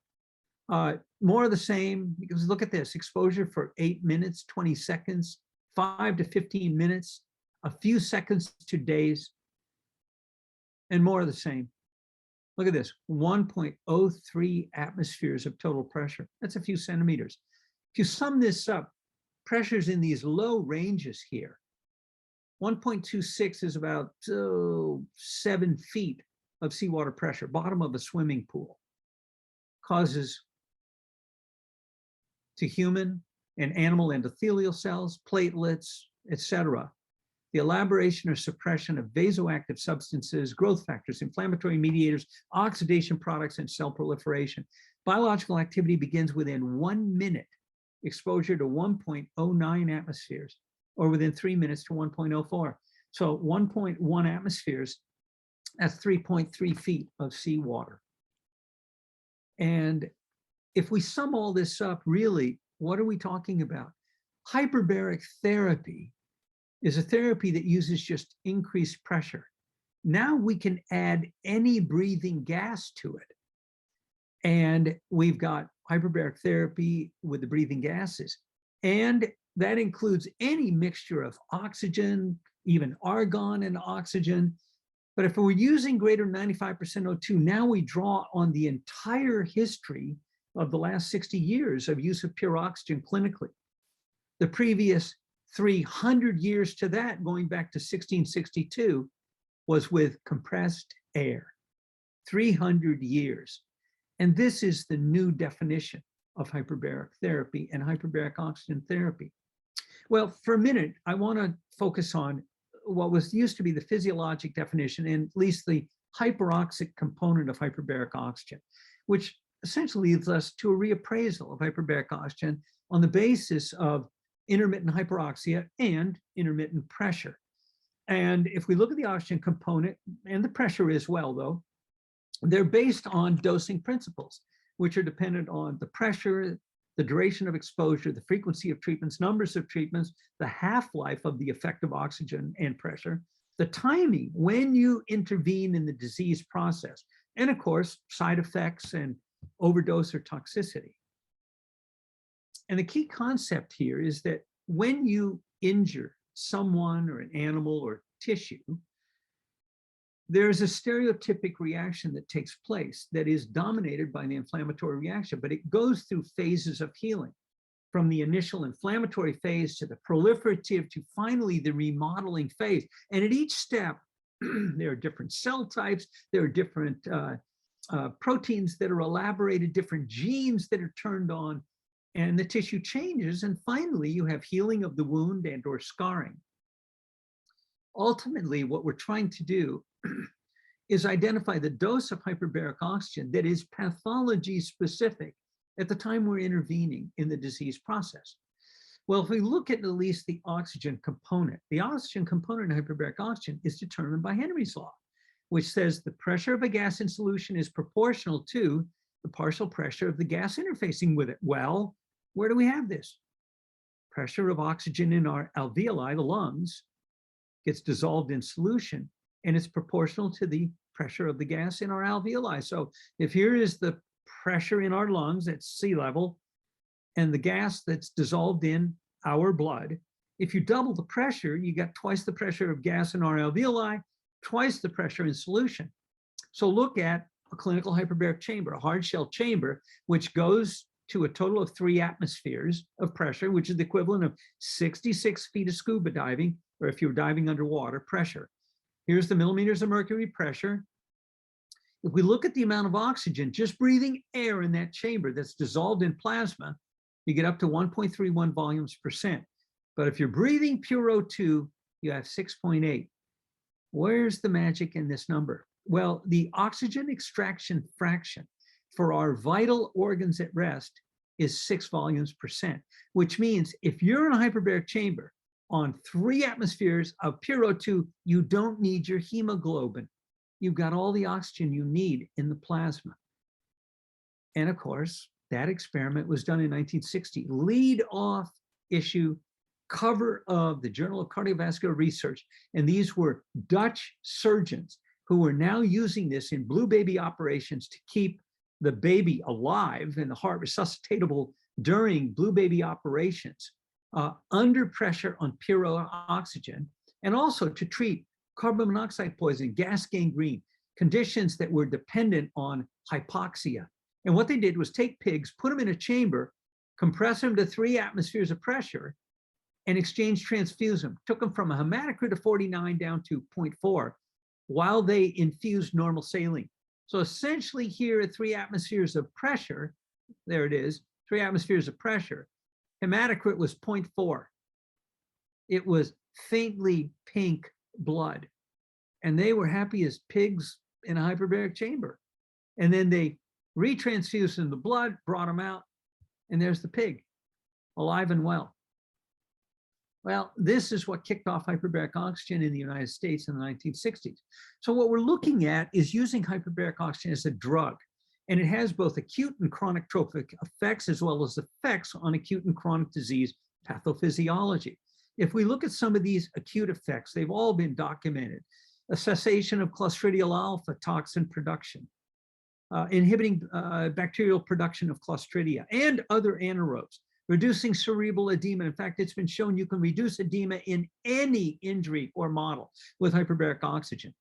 More of the same, because look at this, exposure for 8 minutes, 20 seconds, 5 to 15 minutes, a few seconds to days, and more of the same. Look at this, 1.03 atmospheres of total pressure. That's a few centimeters. If you sum this up, pressures in these low ranges here, 1.26 is about 7 feet of seawater pressure, bottom of a swimming pool, causes to human and animal endothelial cells, platelets, etc., the elaboration or suppression of vasoactive substances, growth factors, inflammatory mediators, oxidation products, and cell proliferation. Biological activity begins within 1 minute, exposure to 1.09 atmospheres, or within 3 minutes to 1.04. So 1.1 atmospheres, that's 3.3 feet of seawater. And if we sum all this up, really, what are we talking about? Hyperbaric therapy is a therapy that uses just increased pressure. Now we can add any breathing gas to it. And we've got hyperbaric therapy with the breathing gases. And that includes any mixture of oxygen, even argon and oxygen. But if we're using greater than 95% O2, now we draw on the entire history of the last 60 years of use of pure oxygen clinically. The previous 300 years to that, going back to 1662, was with compressed air. 300 years. And this is the new definition of hyperbaric therapy and hyperbaric oxygen therapy. Well, for a minute, I want to focus on what was used to be the physiologic definition, and at least the hyperoxic component of hyperbaric oxygen, which essentially leads us to a reappraisal of hyperbaric oxygen on the basis of intermittent hyperoxia and intermittent pressure. And if we look at the oxygen component, and the pressure as well, though, they're based on dosing principles, which are dependent on the pressure, the duration of exposure, the frequency of treatments, numbers of treatments, the half-life of the effective oxygen and pressure, the timing when you intervene in the disease process, and of course, side effects and overdose or toxicity. And the key concept here is that when you injure someone or an animal or tissue, there's a stereotypic reaction that takes place that is dominated by the inflammatory reaction, but it goes through phases of healing, from the initial inflammatory phase to the proliferative to finally the remodeling phase. And at each step, there are different cell types, there are different proteins that are elaborated, different genes that are turned on, and the tissue changes, and finally you have healing of the wound and or scarring. Ultimately, what we're trying to do is identify the dose of hyperbaric oxygen that is pathology specific at the time we're intervening in the disease process. Well, if we look at least the oxygen component in hyperbaric oxygen is determined by Henry's law, which says the pressure of a gas in solution is proportional to the partial pressure of the gas interfacing with it. Well, where do we have this? Pressure of oxygen in our alveoli, the lungs, gets dissolved in solution, and it's proportional to the pressure of the gas in our alveoli. So if here is the pressure in our lungs at sea level and the gas that's dissolved in our blood, if you double the pressure, you get twice the pressure of gas in our alveoli, twice the pressure in solution. So look at a clinical hyperbaric chamber, a hard shell chamber, which goes to a total of 3 atmospheres of pressure, which is the equivalent of 66 feet of scuba diving, or if you're diving underwater, pressure. Here's the millimeters of mercury pressure. If we look at the amount of oxygen, just breathing air in that chamber that's dissolved in plasma, you get up to 1.31 volumes %. But if you're breathing pure O2, you have 6.8. Where's the magic in this number? Well, the oxygen extraction fraction for our vital organs at rest is 6 volumes %, which means if you're in a hyperbaric chamber on 3 atmospheres of pure O2, you don't need your hemoglobin. You've got all the oxygen you need in the plasma. And of course, that experiment was done in 1960. Lead off issue, cover of the Journal of Cardiovascular Research. And these were Dutch surgeons who were now using this in blue baby operations to keep the baby alive and the heart resuscitatable during blue baby operations under pressure on pure oxygen, and also to treat carbon monoxide poisoning, gas gangrene, conditions that were dependent on hypoxia. And what they did was take pigs, put them in a chamber, compress them to 3 atmospheres of pressure, and exchange transfuse them. Took them from a hematocrit of 49 down to 0.4 while they infused normal saline. So essentially here at 3 atmospheres of pressure, there it is, 3 atmospheres of pressure, hematocrit was 0.4. It was faintly pink blood. And they were happy as pigs in a hyperbaric chamber. And then they retransfused in the blood, brought them out, and there's the pig, alive and well. Well, this is what kicked off hyperbaric oxygen in the United States in the 1960s. So what we're looking at is using hyperbaric oxygen as a drug, and it has both acute and chronic trophic effects as well as effects on acute and chronic disease pathophysiology. If we look at some of these acute effects, they've all been documented. A cessation of Clostridial alpha toxin production, inhibiting bacterial production of Clostridia and other anaerobes, reducing cerebral edema. In fact, it's been shown you can reduce edema in any injury or model with hyperbaric oxygen.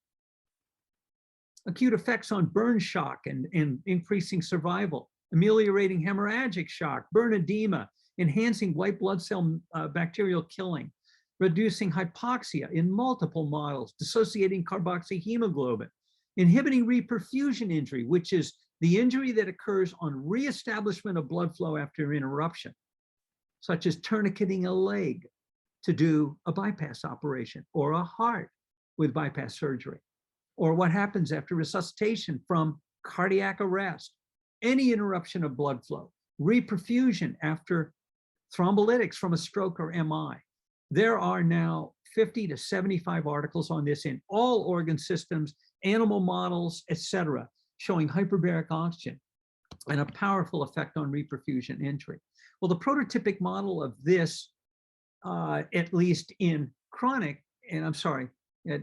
Acute effects on burn shock and increasing survival, ameliorating hemorrhagic shock, burn edema, enhancing white blood cell bacterial killing, reducing hypoxia in multiple models, dissociating carboxyhemoglobin, inhibiting reperfusion injury, which is the injury that occurs on reestablishment of blood flow after interruption, such as tourniqueting a leg to do a bypass operation, or a heart with bypass surgery, or what happens after resuscitation from cardiac arrest, any interruption of blood flow, reperfusion after thrombolytics from a stroke or MI. There are now 50 to 75 articles on this in all organ systems, animal models, etc., showing hyperbaric oxygen and a powerful effect on reperfusion injury. Well, the prototypic model of this, at least in chronic, and I'm sorry,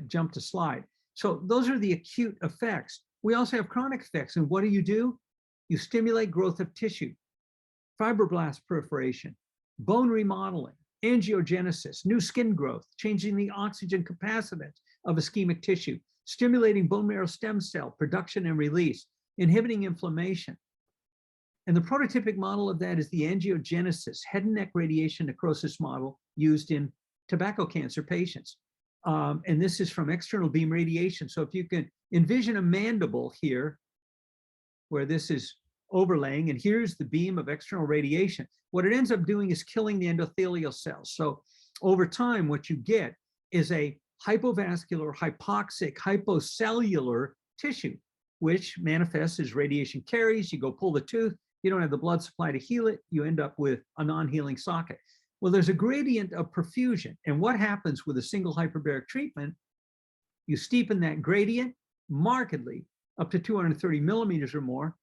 jump to slide. So those are the acute effects. We also have chronic effects. And what do? You stimulate growth of tissue, fibroblast proliferation, bone remodeling, angiogenesis, new skin growth, changing the oxygen capacitance of ischemic tissue, stimulating bone marrow stem cell production and release, inhibiting inflammation. And the prototypic model of that is the angiogenesis, head and neck radiation necrosis model used in tobacco cancer patients. And this is from external beam radiation. So if you can envision a mandible here, where this is overlaying, and here's the beam of external radiation, what it ends up doing is killing the endothelial cells. So over time, what you get is a hypovascular, hypoxic, hypocellular tissue, which manifests as radiation carries. You go pull the tooth, you don't have the blood supply to heal it, you end up with a non-healing socket. Well, there's a gradient of perfusion. And what happens with a single hyperbaric treatment, you steepen that gradient markedly up to 230 millimeters or more,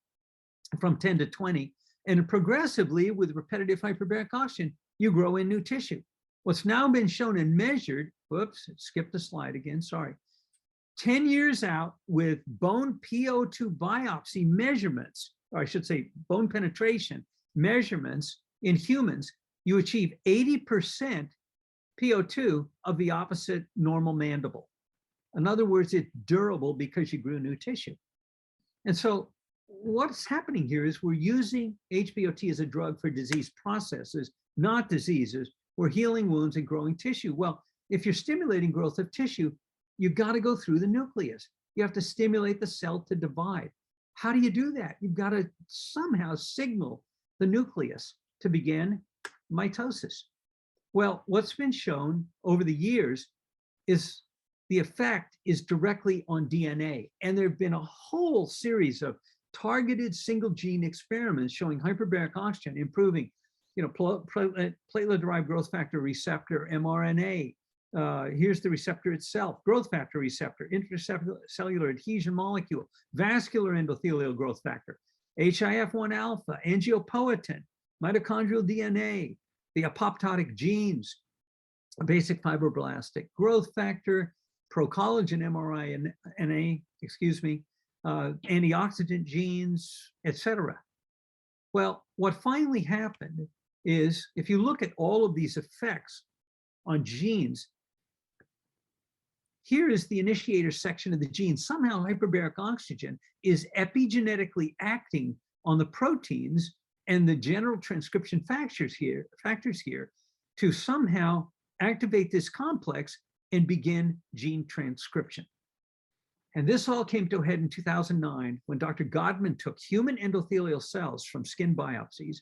from 10 to 20, and progressively with repetitive hyperbaric oxygen, you grow in new tissue. What's now been shown and measured, whoops, skipped the slide again, sorry. 10 years out with bone PO2 biopsy measurements, or I should say bone penetration measurements in humans, you achieve 80% PO2 of the opposite normal mandible. In other words, it's durable because you grew new tissue. And so what's happening here is we're using HBOT as a drug for disease processes, not diseases. We're healing wounds and growing tissue. Well, if you're stimulating growth of tissue, you've got to go through the nucleus. You have to stimulate the cell to divide. How do you do that? You've got to somehow signal the nucleus to begin mitosis. Well, what's been shown over the years is the effect is directly on DNA. And there have been a whole series of targeted single gene experiments showing hyperbaric oxygen improving, platelet-derived growth factor receptor, mRNA. Here's the receptor itself, growth factor receptor, intracellular adhesion molecule, vascular endothelial growth factor, HIF-1 alpha, angiopoietin, mitochondrial DNA, the apoptotic genes, basic fibroblastic growth factor, procollagen mRNA, antioxidant genes, etc. Well, what finally happened is, if you look at all of these effects on genes, here is the initiator section of the gene. Somehow hyperbaric oxygen is epigenetically acting on the proteins and the general transcription factors here to somehow activate this complex and begin gene transcription. And this all came to a head in 2009 when Dr. Godman took human endothelial cells from skin biopsies,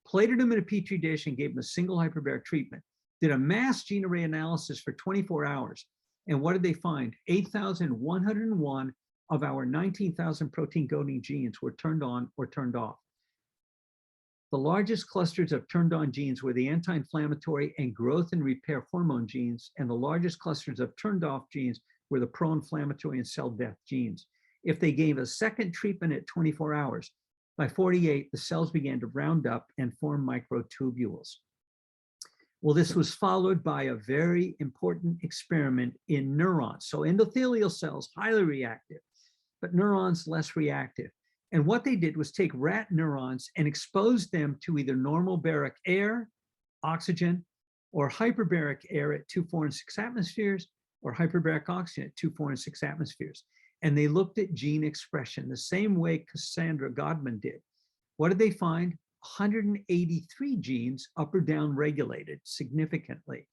plated them in a petri dish, and gave them a single hyperbaric treatment, did a mass gene array analysis for 24 hours. And what did they find? 8,101 of our 19,000 protein coding genes were turned on or turned off. The largest clusters of turned on genes were the anti-inflammatory and growth and repair hormone genes, and the largest clusters of turned off genes were the pro-inflammatory and cell death genes. If they gave a second treatment at 24 hours, by 48, the cells began to round up and form microtubules. Well, this was followed by a very important experiment in neurons. So endothelial cells, highly reactive, but neurons less reactive. And what they did was take rat neurons and expose them to either normal baric air, oxygen, or hyperbaric air at 2, 4, and 6 atmospheres, or hyperbaric oxygen at 2, 4, and 6 atmospheres. And they looked at gene expression the same way Cassandra Godman did. What did they find? 183 genes up or down regulated significantly.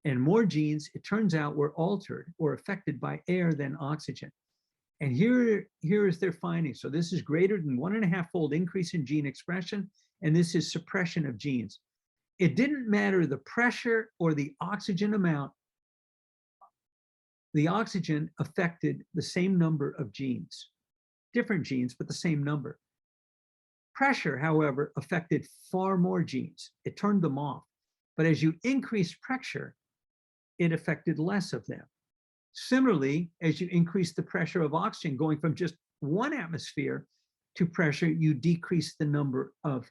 And more genes, it turns out, were altered or affected by air than oxygen. And here is their finding. So this is greater than 1.5-fold increase in gene expression, and this is suppression of genes. It didn't matter the pressure or the oxygen amount. The oxygen affected the same number of genes, different genes, but the same number. Pressure, however, affected far more genes. It turned them off. But as you increase pressure, it affected less of them. Similarly, as you increase the pressure of oxygen going from just 1 atmosphere to pressure, you decrease the number of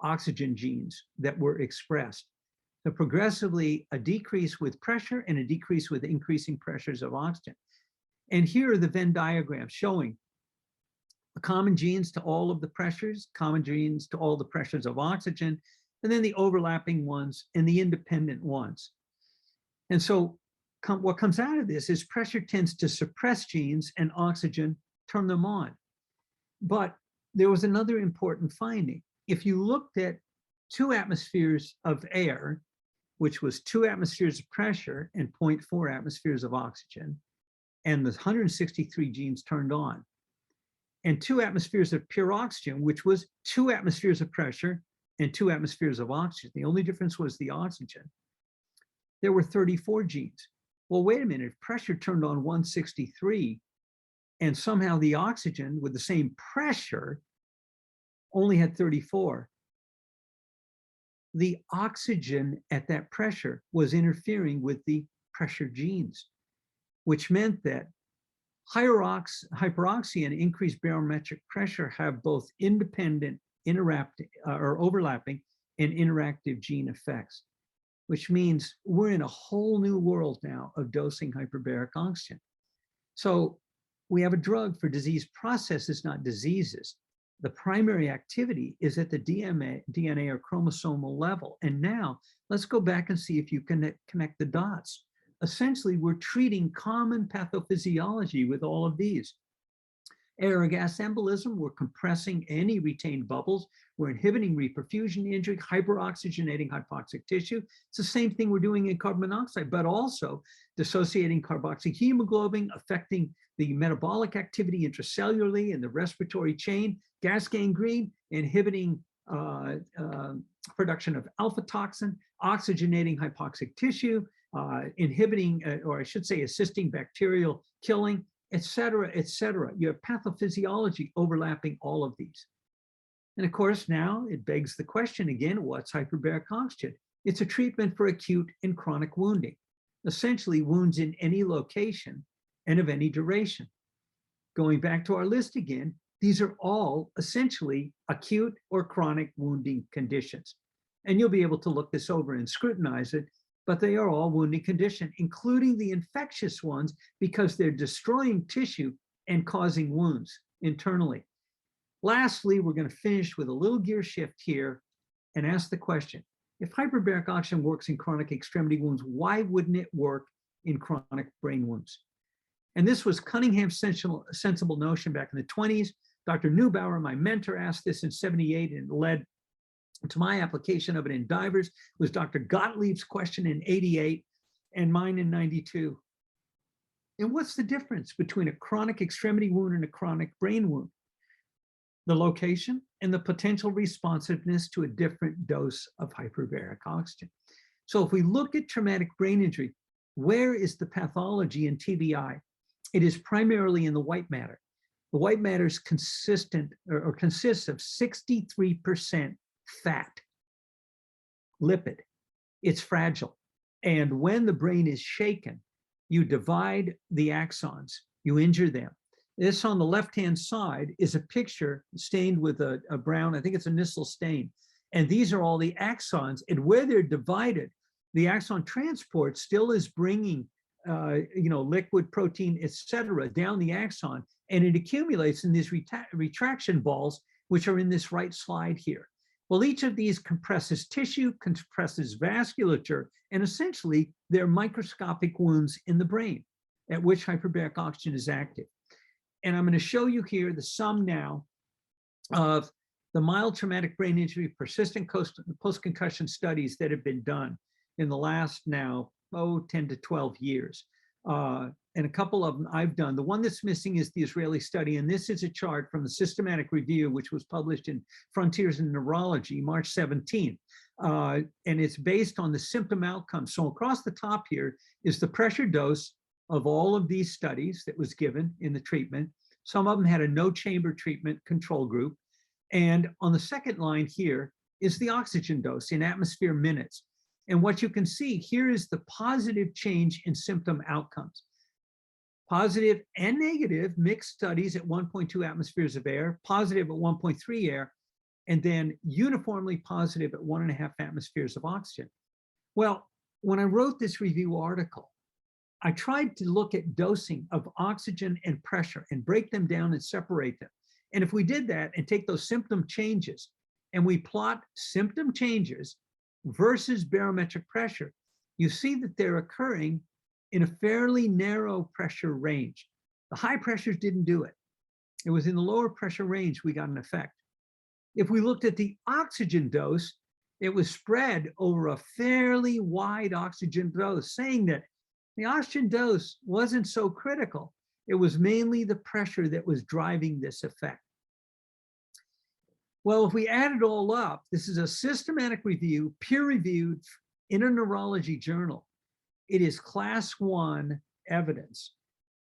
oxygen genes that were expressed. So progressively, a decrease with pressure and a decrease with increasing pressures of oxygen. And here are the Venn diagrams showing the common genes to all of the pressures, common genes to all the pressures of oxygen, and then the overlapping ones and the independent ones. And so what comes out of this is pressure tends to suppress genes and oxygen turn them on. But there was another important finding. If you looked at 2 atmospheres of air, which was 2 atmospheres of pressure and 0.4 atmospheres of oxygen, and the 163 genes turned on, and 2 atmospheres of pure oxygen, which was 2 atmospheres of pressure and 2 atmospheres of oxygen. The only difference was the oxygen. There were 34 genes. Well, wait a minute, if pressure turned on 163 and somehow the oxygen with the same pressure only had 34, the oxygen at that pressure was interfering with the pressure genes, which meant that hyperoxia and increased barometric pressure have both independent, overlapping and interactive gene effects, which means we're in a whole new world now of dosing hyperbaric oxygen. So we have a drug for disease processes, not diseases. The primary activity is at the DNA or chromosomal level. And now let's go back and see if you can connect the dots. Essentially, we're treating common pathophysiology with all of these. Air or gas embolism, we're compressing any retained bubbles. We're inhibiting reperfusion injury, hyperoxygenating hypoxic tissue. It's the same thing we're doing in carbon monoxide, but also dissociating carboxyhemoglobin, affecting the metabolic activity intracellularly in the respiratory chain, gas gangrene, inhibiting production of alpha toxin, oxygenating hypoxic tissue, inhibiting, or I should say assisting bacterial killing, et cetera, et cetera. You have pathophysiology overlapping all of these. And of course, now it begs the question again, what's hyperbaric oxygen? It's a treatment for acute and chronic wounding, essentially wounds in any location and of any duration. Going back to our list again, these are all essentially acute or chronic wounding conditions. And you'll be able to look this over and scrutinize it, but they are all wounding conditions, including the infectious ones, because they're destroying tissue and causing wounds internally. Lastly, we're going to finish with a little gear shift here and ask the question, if hyperbaric oxygen works in chronic extremity wounds, why wouldn't it work in chronic brain wounds? And this was Cunningham's sensible notion back in the 20s. Dr. Neubauer, my mentor, asked this in 78 and led to my application of it in divers. It was Dr. Gottlieb's question in 88 and mine in 92. And what's the difference between a chronic extremity wound and a chronic brain wound? The location and the potential responsiveness to a different dose of hyperbaric oxygen. So if we look at traumatic brain injury, where is the pathology in TBI? It is primarily in the white matter. The white matter is consists of 63% fat, lipid. It's fragile. And when the brain is shaken, you divide the axons, you injure them. This on the left-hand side is a picture stained with a brown, I think it's a Nissl stain. And these are all the axons. And where they're divided, the axon transport still is bringing liquid, protein, etc., down the axon, and it accumulates in these retraction balls, which are in this right slide here. Well, each of these compresses tissue, compresses vasculature, and essentially they're microscopic wounds in the brain at which hyperbaric oxygen is active. And I'm going to show you here the sum now of the mild traumatic brain injury persistent post-concussion studies that have been done in the last now, 10 to 12 years. And a couple of them I've done. The one that's missing is the Israeli study. And this is a chart from the systematic review, which was published in Frontiers in Neurology, March 17. And it's based on the symptom outcomes. So across the top here is the pressure dose of all of these studies that was given in the treatment. Some of them had a no chamber treatment control group. And on the second line here is the oxygen dose in atmosphere minutes. And what you can see here is the positive change in symptom outcomes. Positive and negative mixed studies at 1.2 atmospheres of air, positive at 1.3 air, and then uniformly positive at 1.5 atmospheres of oxygen. Well, when I wrote this review article, I tried to look at dosing of oxygen and pressure and break them down and separate them. And if we did that and take those symptom changes and we plot symptom changes versus barometric pressure, you see that they're occurring in a fairly narrow pressure range. The high pressures didn't do it. It was in the lower pressure range we got an effect. If we looked at the oxygen dose, it was spread over a fairly wide oxygen dose, saying that the oxygen dose wasn't so critical. It was mainly the pressure that was driving this effect. Well, if we add it all up, this is a systematic review, peer-reviewed in a neurology journal. It is class 1 evidence,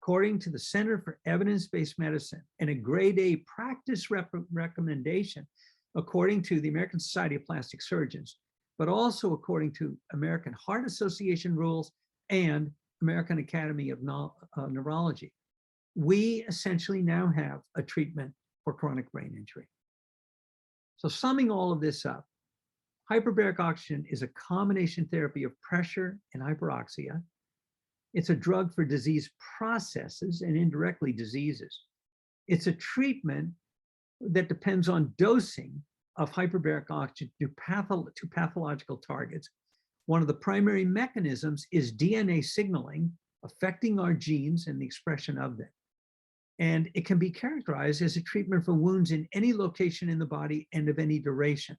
according to the Center for Evidence-Based Medicine, and a grade A practice recommendation, according to the American Society of Plastic Surgeons, but also according to American Heart Association rules and American Academy of Neurology. We essentially now have a treatment for chronic brain injury. So summing all of this up, hyperbaric oxygen is a combination therapy of pressure and hyperoxia. It's a drug for disease processes and indirectly diseases. It's a treatment that depends on dosing of hyperbaric oxygen to pathological targets. One of the primary mechanisms is DNA signaling affecting our genes and the expression of them. And it can be characterized as a treatment for wounds in any location in the body and of any duration.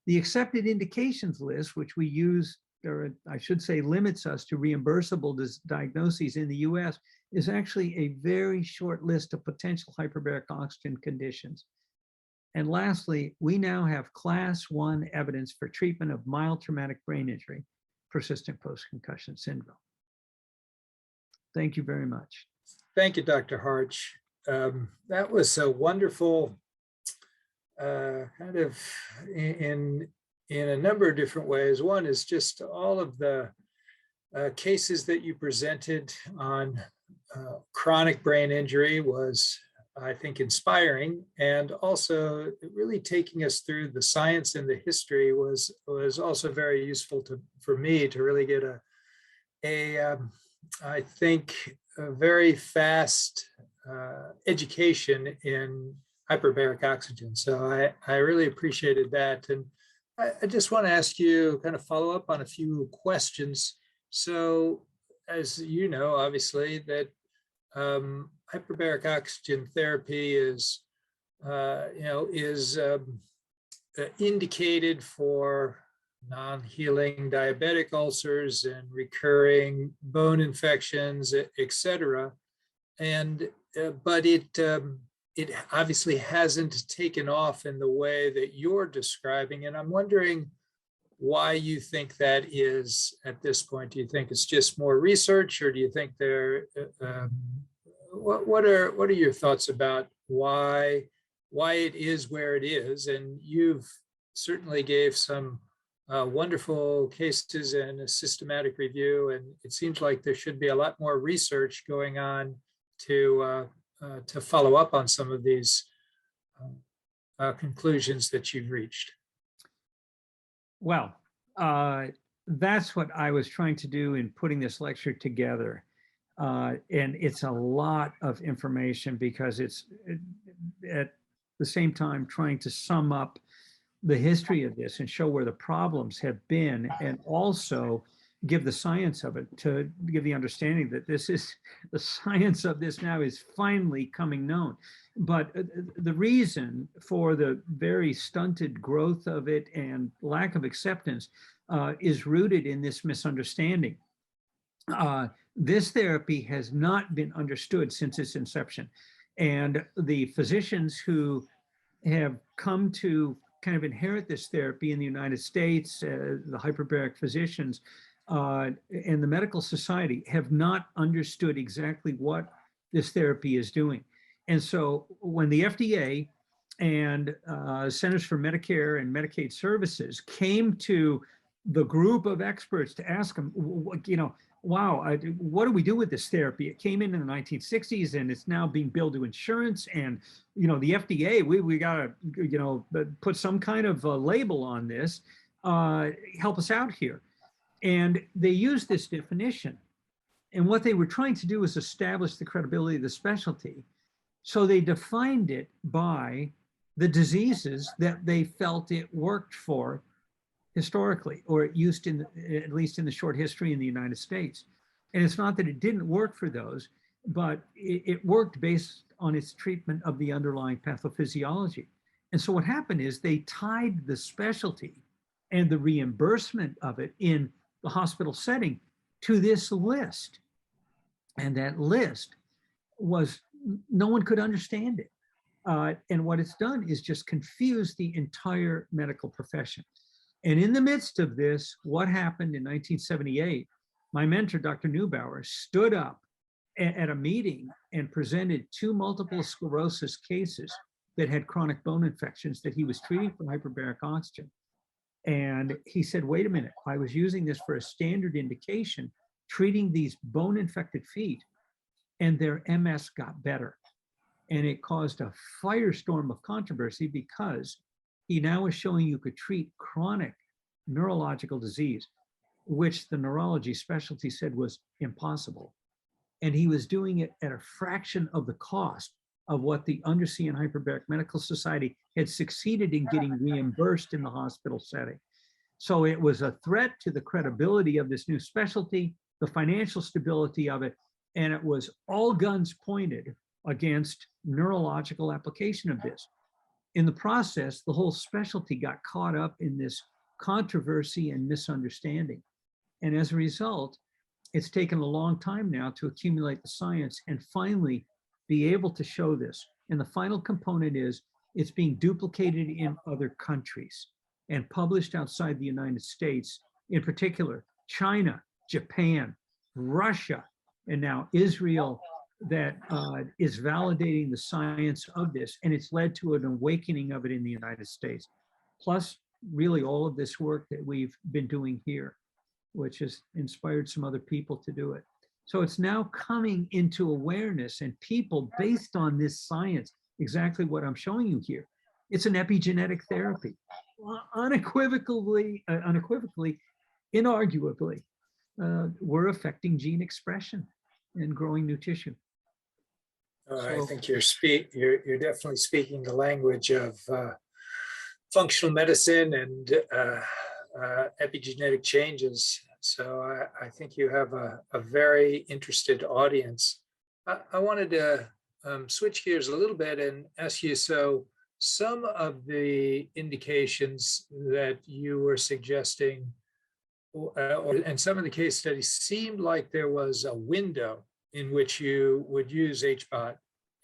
The accepted indications list, which we use, or I should say limits us to reimbursable diagnoses in the US, is actually a very short list of potential hyperbaric oxygen conditions. And lastly, we now have class 1 evidence for treatment of mild traumatic brain injury, persistent post-concussion syndrome. Thank you very much. Thank you, Dr. Harch. That was a wonderful kind of in a number of different ways. One is just all of the cases that you presented on chronic brain injury was, I think, inspiring, and also really taking us through the science and the history was also very useful for me to really get I think, a very fast education in hyperbaric oxygen. So I really appreciated that. And I just want to ask you, kind of follow up on a few questions. So as you know, obviously, that hyperbaric oxygen therapy is, indicated for non-healing diabetic ulcers and recurring bone infections, et cetera. And but it obviously hasn't taken off in the way that you're describing. And I'm wondering why you think that is at this point. Do you think it's just more research, or do you think what are your thoughts about why it is where it is? And you've certainly gave some wonderful cases and a systematic review, and it seems like there should be a lot more research going on to follow up on some of these conclusions that you've reached. Well, that's what I was trying to do in putting this lecture together. And it's a lot of information because it's at the same time trying to sum up the history of this and show where the problems have been, and also give the science of it, to give the understanding that this is, the science of this now is finally coming known. But the reason for the very stunted growth of it and lack of acceptance is rooted in this misunderstanding. This therapy has not been understood since its inception. And the physicians who have come to kind of inherit this therapy in the United States, the hyperbaric physicians and the medical society have not understood exactly what this therapy is doing. And so when the FDA and Centers for Medicare and Medicaid Services came to the group of experts to ask them, wow, what do we do with this therapy? It came in the 1960s and it's now being billed to insurance. And, the FDA, we got to, put some kind of label on this, help us out here. And they used this definition. And what they were trying to do was establish the credibility of the specialty. So they defined it by the diseases that they felt it worked for historically, or it used at least in the short history in the United States. And it's not that it didn't work for those, but it worked based on its treatment of the underlying pathophysiology. And so what happened is they tied the specialty and the reimbursement of it in the hospital setting to this list. And that list was, no one could understand it. And what it's done is just confuse the entire medical profession. And in the midst of this, what happened in 1978, my mentor, Dr. Neubauer, stood up at a meeting and presented 2 multiple sclerosis cases that had chronic bone infections that he was treating for hyperbaric oxygen. And he said, wait a minute, I was using this for a standard indication, treating these bone infected feet, and their MS got better. And it caused a firestorm of controversy because he now is showing you could treat chronic neurological disease, which the neurology specialty said was impossible. And he was doing it at a fraction of the cost of what the Undersea and Hyperbaric Medical Society had succeeded in getting reimbursed in the hospital setting. So it was a threat to the credibility of this new specialty, the financial stability of it, and it was all guns pointed against neurological application of this. In the process, the whole specialty got caught up in this controversy and misunderstanding. And as a result, it's taken a long time now to accumulate the science and finally be able to show this. And the final component is it's being duplicated in other countries and published outside the United States, in particular, China, Japan, Russia, and now Israel, that is validating the science of this. And it's led to an awakening of it in the United States. Plus, really all of this work that we've been doing here, which has inspired some other people to do it. So it's now coming into awareness, and people, based on this science, exactly what I'm showing you here, it's an epigenetic therapy. Unequivocally, inarguably, we're affecting gene expression and growing new tissue. I So think you're definitely speaking the language of functional medicine and epigenetic changes. So I think you have a very interested audience. I wanted to switch gears a little bit and ask you, so some of the indications that you were suggesting and some of the case studies seemed like there was a window in which you would use HBOT,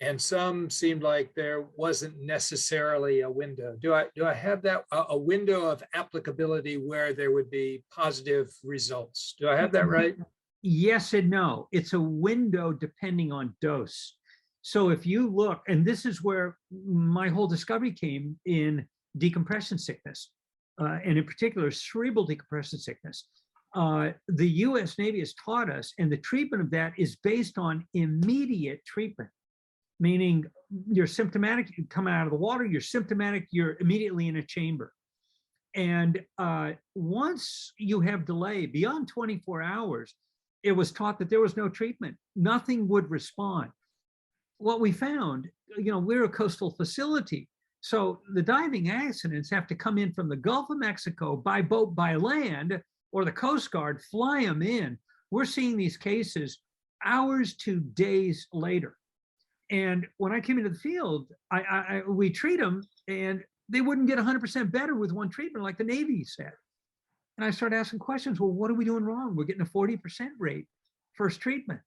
and some seemed like there wasn't necessarily a window. Do I have that a window of applicability where there would be positive results? Do I have that right? yes and no. It's a window depending on dose. So if you look, and this is where my whole discovery came in decompression sickness, and in particular, cerebral decompression sickness. The US Navy has taught us, and the treatment of that is based on immediate treatment, meaning you're symptomatic, you come out of the water, you're symptomatic, you're immediately in a chamber. And once you have delay beyond 24 hours, it was taught that there was no treatment. Nothing would respond. What we found, we're a coastal facility. So the diving accidents have to come in from the Gulf of Mexico by boat, by land, or the Coast Guard fly them in. We're seeing these cases hours to days later. And when I came into the field, we treat them and they wouldn't get 100% better with one treatment like the Navy said. And I started asking questions, well, what are we doing wrong? We're getting a 40% rate first treatment.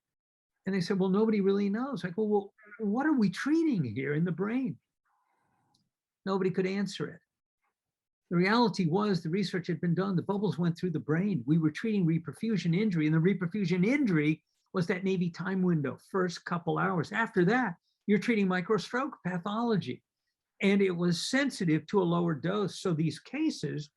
And they said, well, nobody really knows. I go, well, what are we treating here in the brain? Nobody could answer it. The reality was the research had been done. The bubbles went through the brain. We were treating reperfusion injury, and the reperfusion injury was that Navy time window, first couple hours. After that, you're treating microstroke pathology. And it was sensitive to a lower dose. So these cases,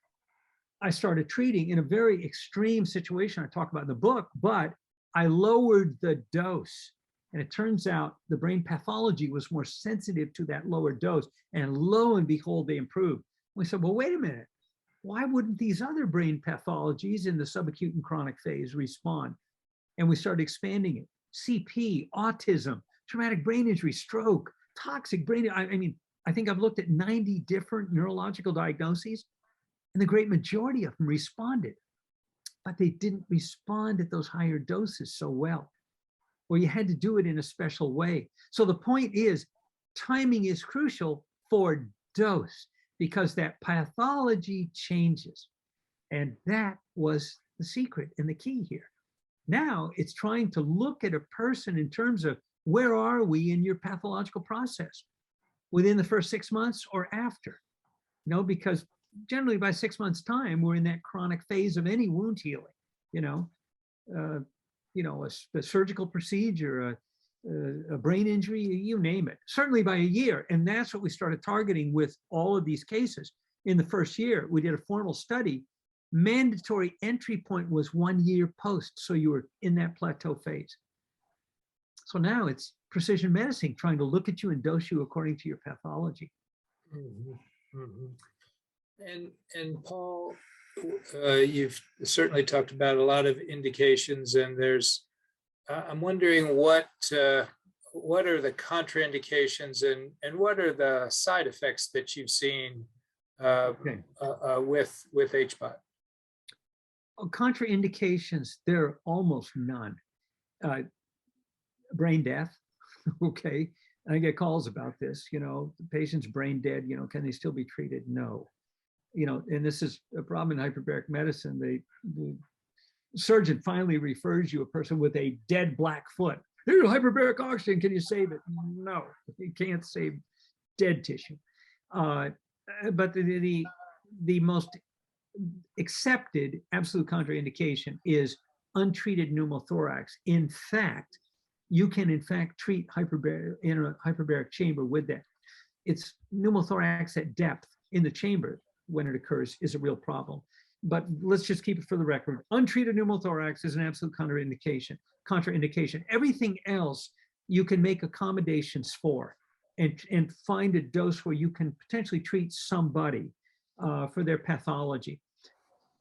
I started treating in a very extreme situation I talk about in the book, but I lowered the dose. And it turns out the brain pathology was more sensitive to that lower dose. And lo and behold, they improved. We said, well, wait a minute. Why wouldn't these other brain pathologies in the subacute and chronic phase respond? And we started expanding it. CP, autism, traumatic brain injury, stroke, toxic brain. I think I've looked at 90 different neurological diagnoses, and the great majority of them responded, but they didn't respond at those higher doses so well, or you had to do it in a special way. So the point is, timing is crucial for dose because that pathology changes. And that was the secret and the key here. Now it's trying to look at a person in terms of where are we in your pathological process within the first 6 months or after, because generally by 6 months time, we're in that chronic phase of any wound healing, a surgical procedure, a brain injury, you name it, certainly by a year. And that's what we started targeting with all of these cases. In the first year, we did a formal study. Mandatory entry point was 1 year post. So you were in that plateau phase. So now it's precision medicine, trying to look at you and dose you according to your pathology. Mm-hmm. Mm-hmm. And Paul, you've certainly talked about a lot of indications, and I'm wondering what are the contraindications and what are the side effects that you've seen with HBOT? Contraindications, there are almost none. Brain death, okay. I get calls about this, the patient's brain dead, can they still be treated? No. And this is a problem in hyperbaric medicine. The surgeon finally refers you a person with a dead black foot. Here's hyperbaric oxygen, can you save it? No, you can't save dead tissue. But the most accepted absolute contraindication is untreated pneumothorax. In fact, you can treat hyperbaric in a hyperbaric chamber with that. It's pneumothorax at depth in the chamber when it occurs is a real problem. But let's just keep it for the record. Untreated pneumothorax is an absolute contraindication. Everything else you can make accommodations for and find a dose where you can potentially treat somebody for their pathology.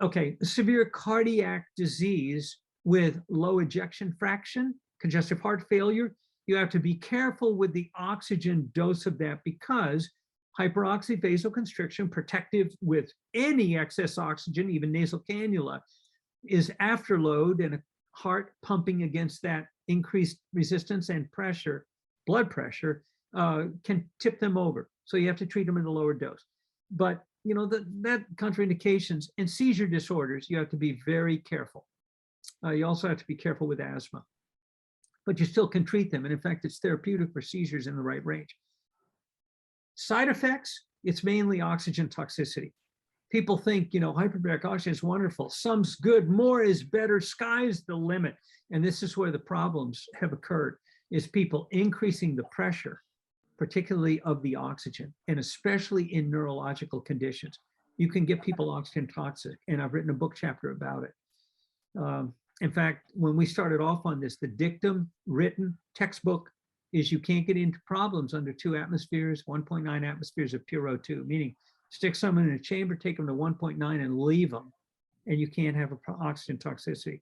Okay, severe cardiac disease with low ejection fraction, congestive heart failure, You have to be careful with the oxygen dose of that because hyperoxy vasoconstriction, protective with any excess oxygen, even nasal cannula, is afterload, and a heart pumping against that increased resistance and pressure, blood pressure, can tip them over. So you have to treat them at a lower dose. But you know, that contraindications and seizure disorders, you have to be very careful. You also have to be careful with asthma, but you still can treat them. And in fact, it's therapeutic for seizures in the right range. Side effects, it's mainly oxygen toxicity. People think, you know, hyperbaric oxygen is wonderful. Some's good, more is better, sky's the limit. And this is where the problems have occurred, is people increasing the pressure, particularly of the oxygen, and especially in neurological conditions. You can get people oxygen toxic, and I've written a book chapter about it. In fact, when we started off on this, the dictum written textbook is you can't get into problems under 2 atmospheres, 1.9 atmospheres of pure O2, meaning stick someone in a chamber, take them to 1.9 and leave them, and you can't have oxygen toxicity.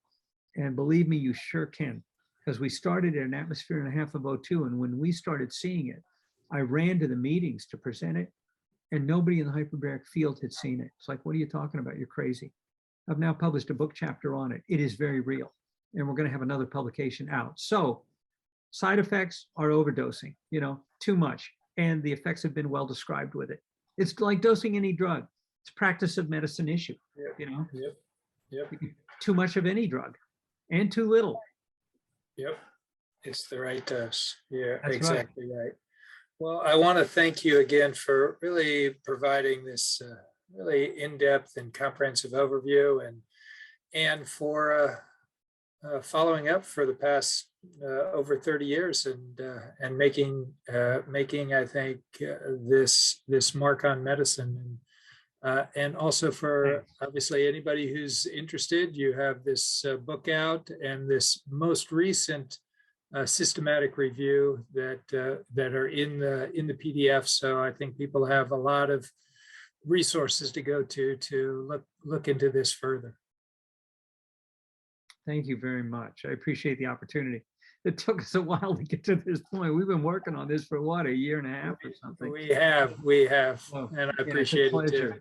And believe me, you sure can, because we started at 1.5 atmospheres of O2, and when we started seeing it, I ran to the meetings to present it, and nobody in the hyperbaric field had seen it. It's like, what are you talking about? You're crazy. I've now published a book chapter on it. It is very real, and we're going to have another publication out. So side effects are overdosing, you know, too much, and the effects have been well described with it. It's like dosing any drug. It's a practice of medicine issue, you know. Yep. Too much of any drug and too little. Yep. It's the right dose. Yeah, That's exactly right. Well, I want to thank you again for really providing this really in-depth and comprehensive overview, and for following up for the past over 30 years and making I think this mark on medicine, and also for obviously anybody who's interested. You have this book out, and this most recent systematic review that are in the PDF. So I think people have a lot of resources to go to look into this further. Thank you very much. I appreciate the opportunity. It took us a while to get to this point. We've been working on this for what, 1.5 years or something? We have, Oh, and I appreciate it too.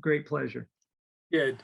Great pleasure. Good.